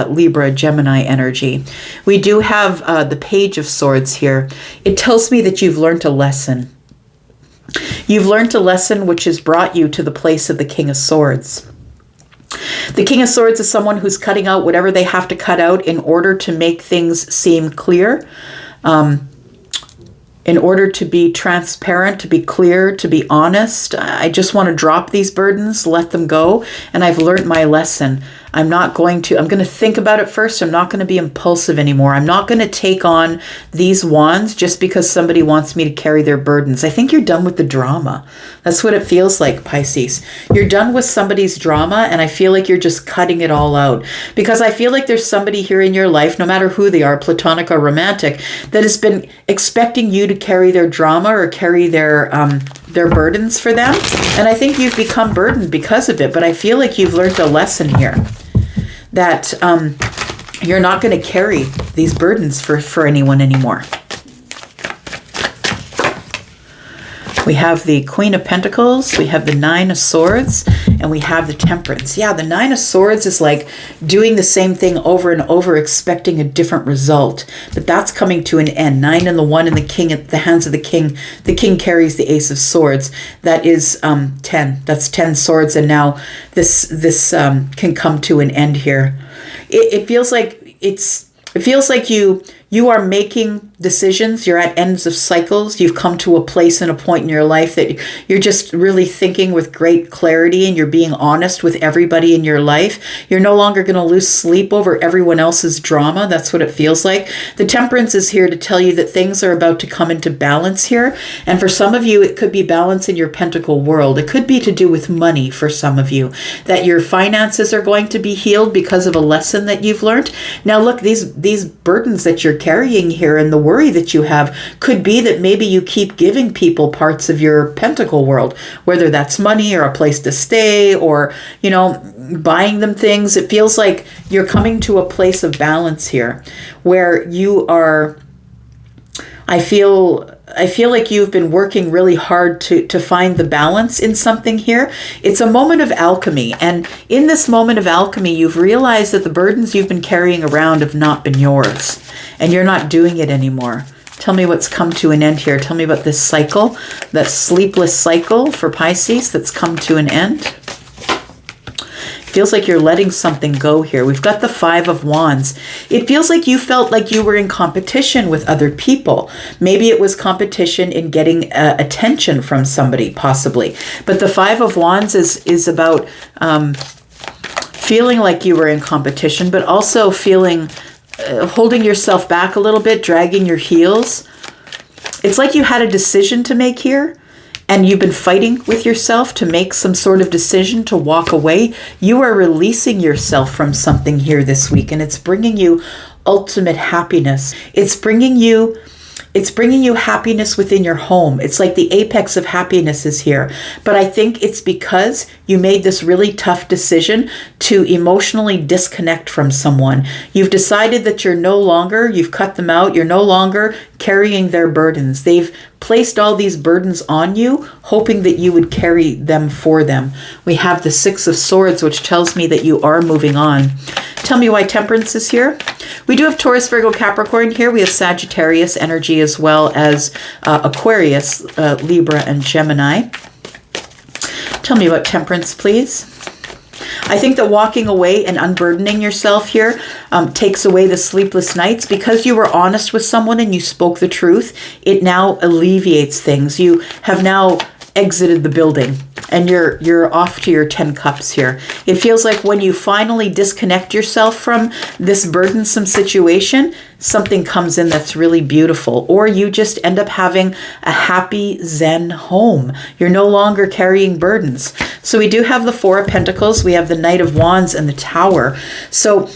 Libra, Gemini energy. We do have the Page of Swords here. It tells me that you've learned a lesson. You've learned a lesson which has brought you to the place of the King of Swords. The King of Swords is someone who's cutting out whatever they have to cut out in order to make things seem clear, in order to be transparent, to be clear, to be honest. I just want to drop these burdens, let them go, and I've learned my lesson. I'm going to think about it first. I'm not going to be impulsive anymore. I'm not going to take on these wands just because somebody wants me to carry their burdens. I think you're done with the drama. That's what it feels like, Pisces. You're done with somebody's drama, and I feel like you're just cutting it all out. Because I feel like there's somebody here in your life, no matter who they are, platonic or romantic, that has been expecting you to carry their drama or carry their burdens for them. And I think you've become burdened because of it. But I feel like you've learned a lesson here, that you're not going to carry these burdens for anyone anymore. We have the Queen of Pentacles, we have the Nine of Swords, and we have the Temperance. Yeah, the Nine of Swords is like doing the same thing over and over, expecting a different result. But that's coming to an end. 9 and the 1 and the King at the hands of the King. The King carries the Ace of Swords. That is 10. That's 10 swords, and now this can come to an end here. It feels like you are making decisions. You're at ends of cycles. You've come to a place and a point in your life that you're just really thinking with great clarity, and you're being honest with everybody in your life. You're no longer going to lose sleep over everyone else's drama. That's what it feels like. The Temperance is here to tell you that things are about to come into balance here. And for some of you, it could be balance in your pentacle world. It could be to do with money for some of you, that your finances are going to be healed because of a lesson that you've learned. Now look, these burdens that you're carrying here and the worry that you have could be that maybe you keep giving people parts of your pentacle world, whether that's money or a place to stay or, buying them things. It feels like you're coming to a place of balance here where you are, I feel like you've been working really hard to find the balance in something here. It's a moment of alchemy. And in this moment of alchemy, you've realized that the burdens you've been carrying around have not been yours. And you're not doing it anymore. Tell me what's come to an end here. Tell me about this cycle, that sleepless cycle for Pisces that's come to an end. Feels like you're letting something go here. We've got the Five of Wands. It feels like you felt like you were in competition with other people. Maybe it was competition in getting attention from somebody, possibly. But the Five of Wands is about feeling like you were in competition, but also feeling holding yourself back a little bit, dragging your heels. It's like you had a decision to make here, and you've been fighting with yourself to make some sort of decision to walk away. You are releasing yourself from something here this week, and it's bringing you ultimate happiness. It's bringing you happiness within your home. It's like the apex of happiness is here. But I think it's because you made this really tough decision to emotionally disconnect from someone. You've decided that you've cut them out. You're no longer carrying their burdens. They've placed all these burdens on you, hoping that you would carry them for them. We have the Six of Swords, which tells me that you are moving on. Tell me why Temperance is here. We do have Taurus, Virgo, Capricorn here. We have Sagittarius energy as well as Aquarius, Libra, and Gemini. Tell me about Temperance, please. I think that walking away and unburdening yourself here takes away the sleepless nights. Because you were honest with someone and you spoke the truth, it now alleviates things. You have now exited the building and you're off to your 10 cups here. It feels like when you finally disconnect yourself from this burdensome situation, something comes in that's really beautiful, or you just end up having a happy Zen home. You're no longer carrying burdens. So we do have the Four of Pentacles, we have the Knight of Wands and the Tower. So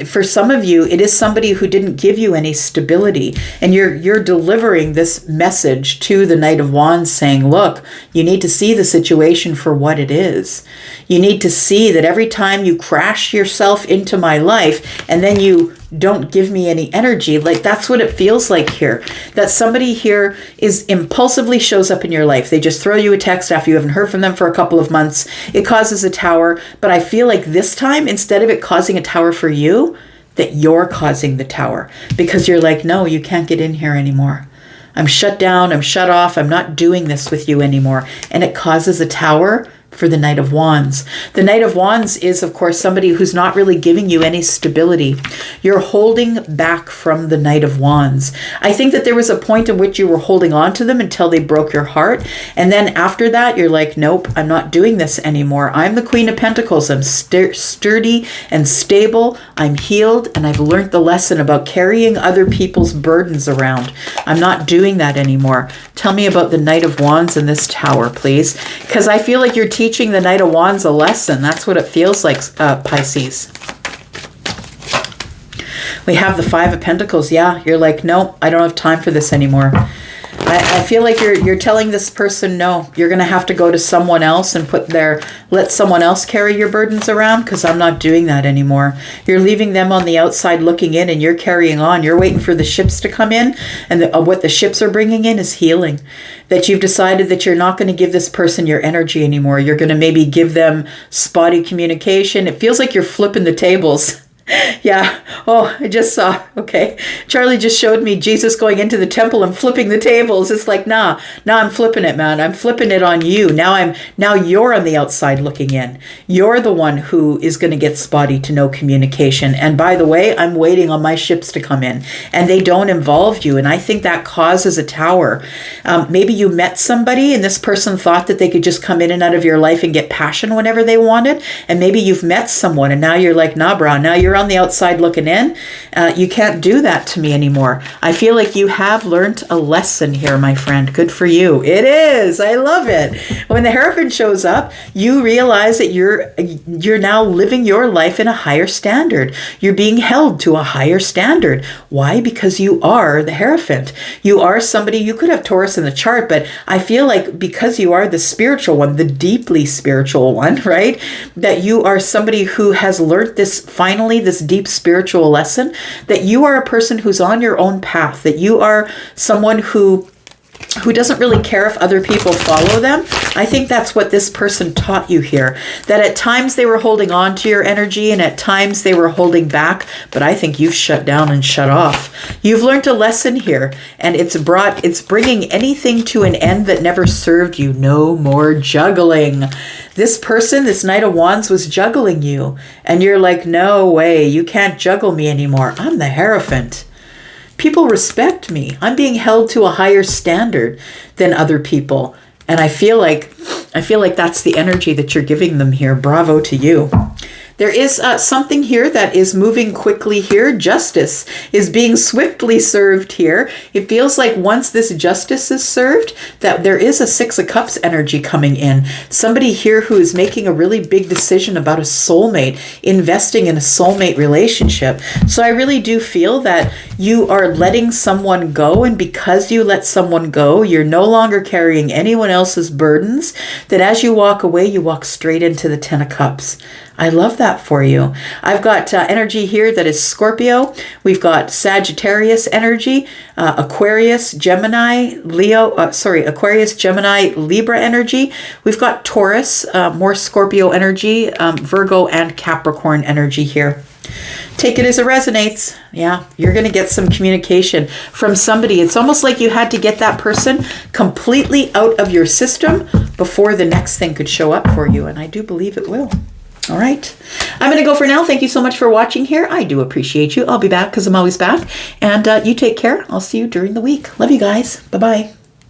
for some of you, it is somebody who didn't give you any stability, and you're delivering this message to the Knight of Wands saying, look, you need to see the situation for what it is. You need to see that every time you crash yourself into my life and then you don't give me any energy. Like, that's what it feels like here. That somebody here is impulsively shows up in your life. They just throw you a text after you haven't heard from them for a couple of months. It causes a tower. But I feel like this time, instead of it causing a tower for you, that you're causing the tower. Because you're like, no, you can't get in here anymore. I'm shut down. I'm shut off. I'm not doing this with you anymore. And it causes a tower for the Knight of Wands. The Knight of Wands is, of course, somebody who's not really giving you any stability. You're holding back from the Knight of Wands. I think that there was a point in which you were holding on to them until they broke your heart. And then after that, you're like, nope, I'm not doing this anymore. I'm the Queen of Pentacles. I'm sturdy and stable. I'm healed. And I've learned the lesson about carrying other people's burdens around. I'm not doing that anymore. Tell me about the Knight of Wands in this tower, please. Because I feel like you're teaching the Knight of Wands a lesson. That's what it feels like, Pisces. We have the Five of Pentacles. Yeah, you're like, no, I don't have time for this anymore. I feel like you're telling this person, no, you're going to have to go to someone else and let someone else carry your burdens around, because I'm not doing that anymore. You're leaving them on the outside looking in, and you're carrying on. You're waiting for the ships to come in, and what the ships are bringing in is healing. That you've decided that you're not going to give this person your energy anymore. You're going to maybe give them spotty communication. It feels like you're flipping the tables. Yeah. Oh, I just saw. Okay. Charlie just showed me Jesus going into the temple and flipping the tables. It's like, nah, I'm flipping it, man. I'm flipping it on you. Now you're on the outside looking in. You're the one who is going to get spotty to no communication. And by the way, I'm waiting on my ships to come in, and they don't involve you. And I think that causes a tower. Maybe you met somebody and this person thought that they could just come in and out of your life and get passion whenever they wanted. And maybe you've met someone and now you're like, nah, brah, now you're on the outside looking in. You can't do that to me anymore. I feel like you have learned a lesson here, my friend. Good for you. It is. I love it. When the Hierophant shows up, you realize that you're now living your life in a higher standard. You're being held to a higher standard. Why? Because you are the Hierophant. You are somebody, you could have Taurus in the chart, but I feel like because you are the spiritual one, the deeply spiritual one, right? That you are somebody who has learned this, finally, this deep spiritual lesson, that you are a person who's on your own path, that you are someone who doesn't really care if other people follow them. I think that's what this person taught you here, that at times they were holding on to your energy and at times they were holding back, but I think you've shut down and shut off. You've learned a lesson here, and it's bringing anything to an end that never served you. No more juggling. This person, this Knight of Wands, was juggling you, and you're like, no way, you can't juggle me anymore. I'm the Hierophant. People respect me. I'm being held to a higher standard than other people. And I feel like that's the energy that you're giving them here. Bravo to you. There is something here that is moving quickly here. Justice is being swiftly served here. It feels like once this justice is served, that there is a Six of Cups energy coming in. Somebody here who is making a really big decision about a soulmate, investing in a soulmate relationship. So I really do feel that you are letting someone go, and because you let someone go, you're no longer carrying anyone else's burdens, that as you walk away, you walk straight into the Ten of Cups. I love that for you. I've got energy here that is Scorpio. We've got Sagittarius energy, Aquarius, Gemini, Aquarius, Gemini, Libra energy. We've got Taurus, more Scorpio energy, Virgo and Capricorn energy here. Take it as it resonates. Yeah, you're going to get some communication from somebody. It's almost like you had to get that person completely out of your system before the next thing could show up for you. And I do believe it will. All right. I'm going to go for now. Thank you so much for watching here. I do appreciate you. I'll be back because I'm always back. And you take care. I'll see you during the week. Love you guys. Bye-bye.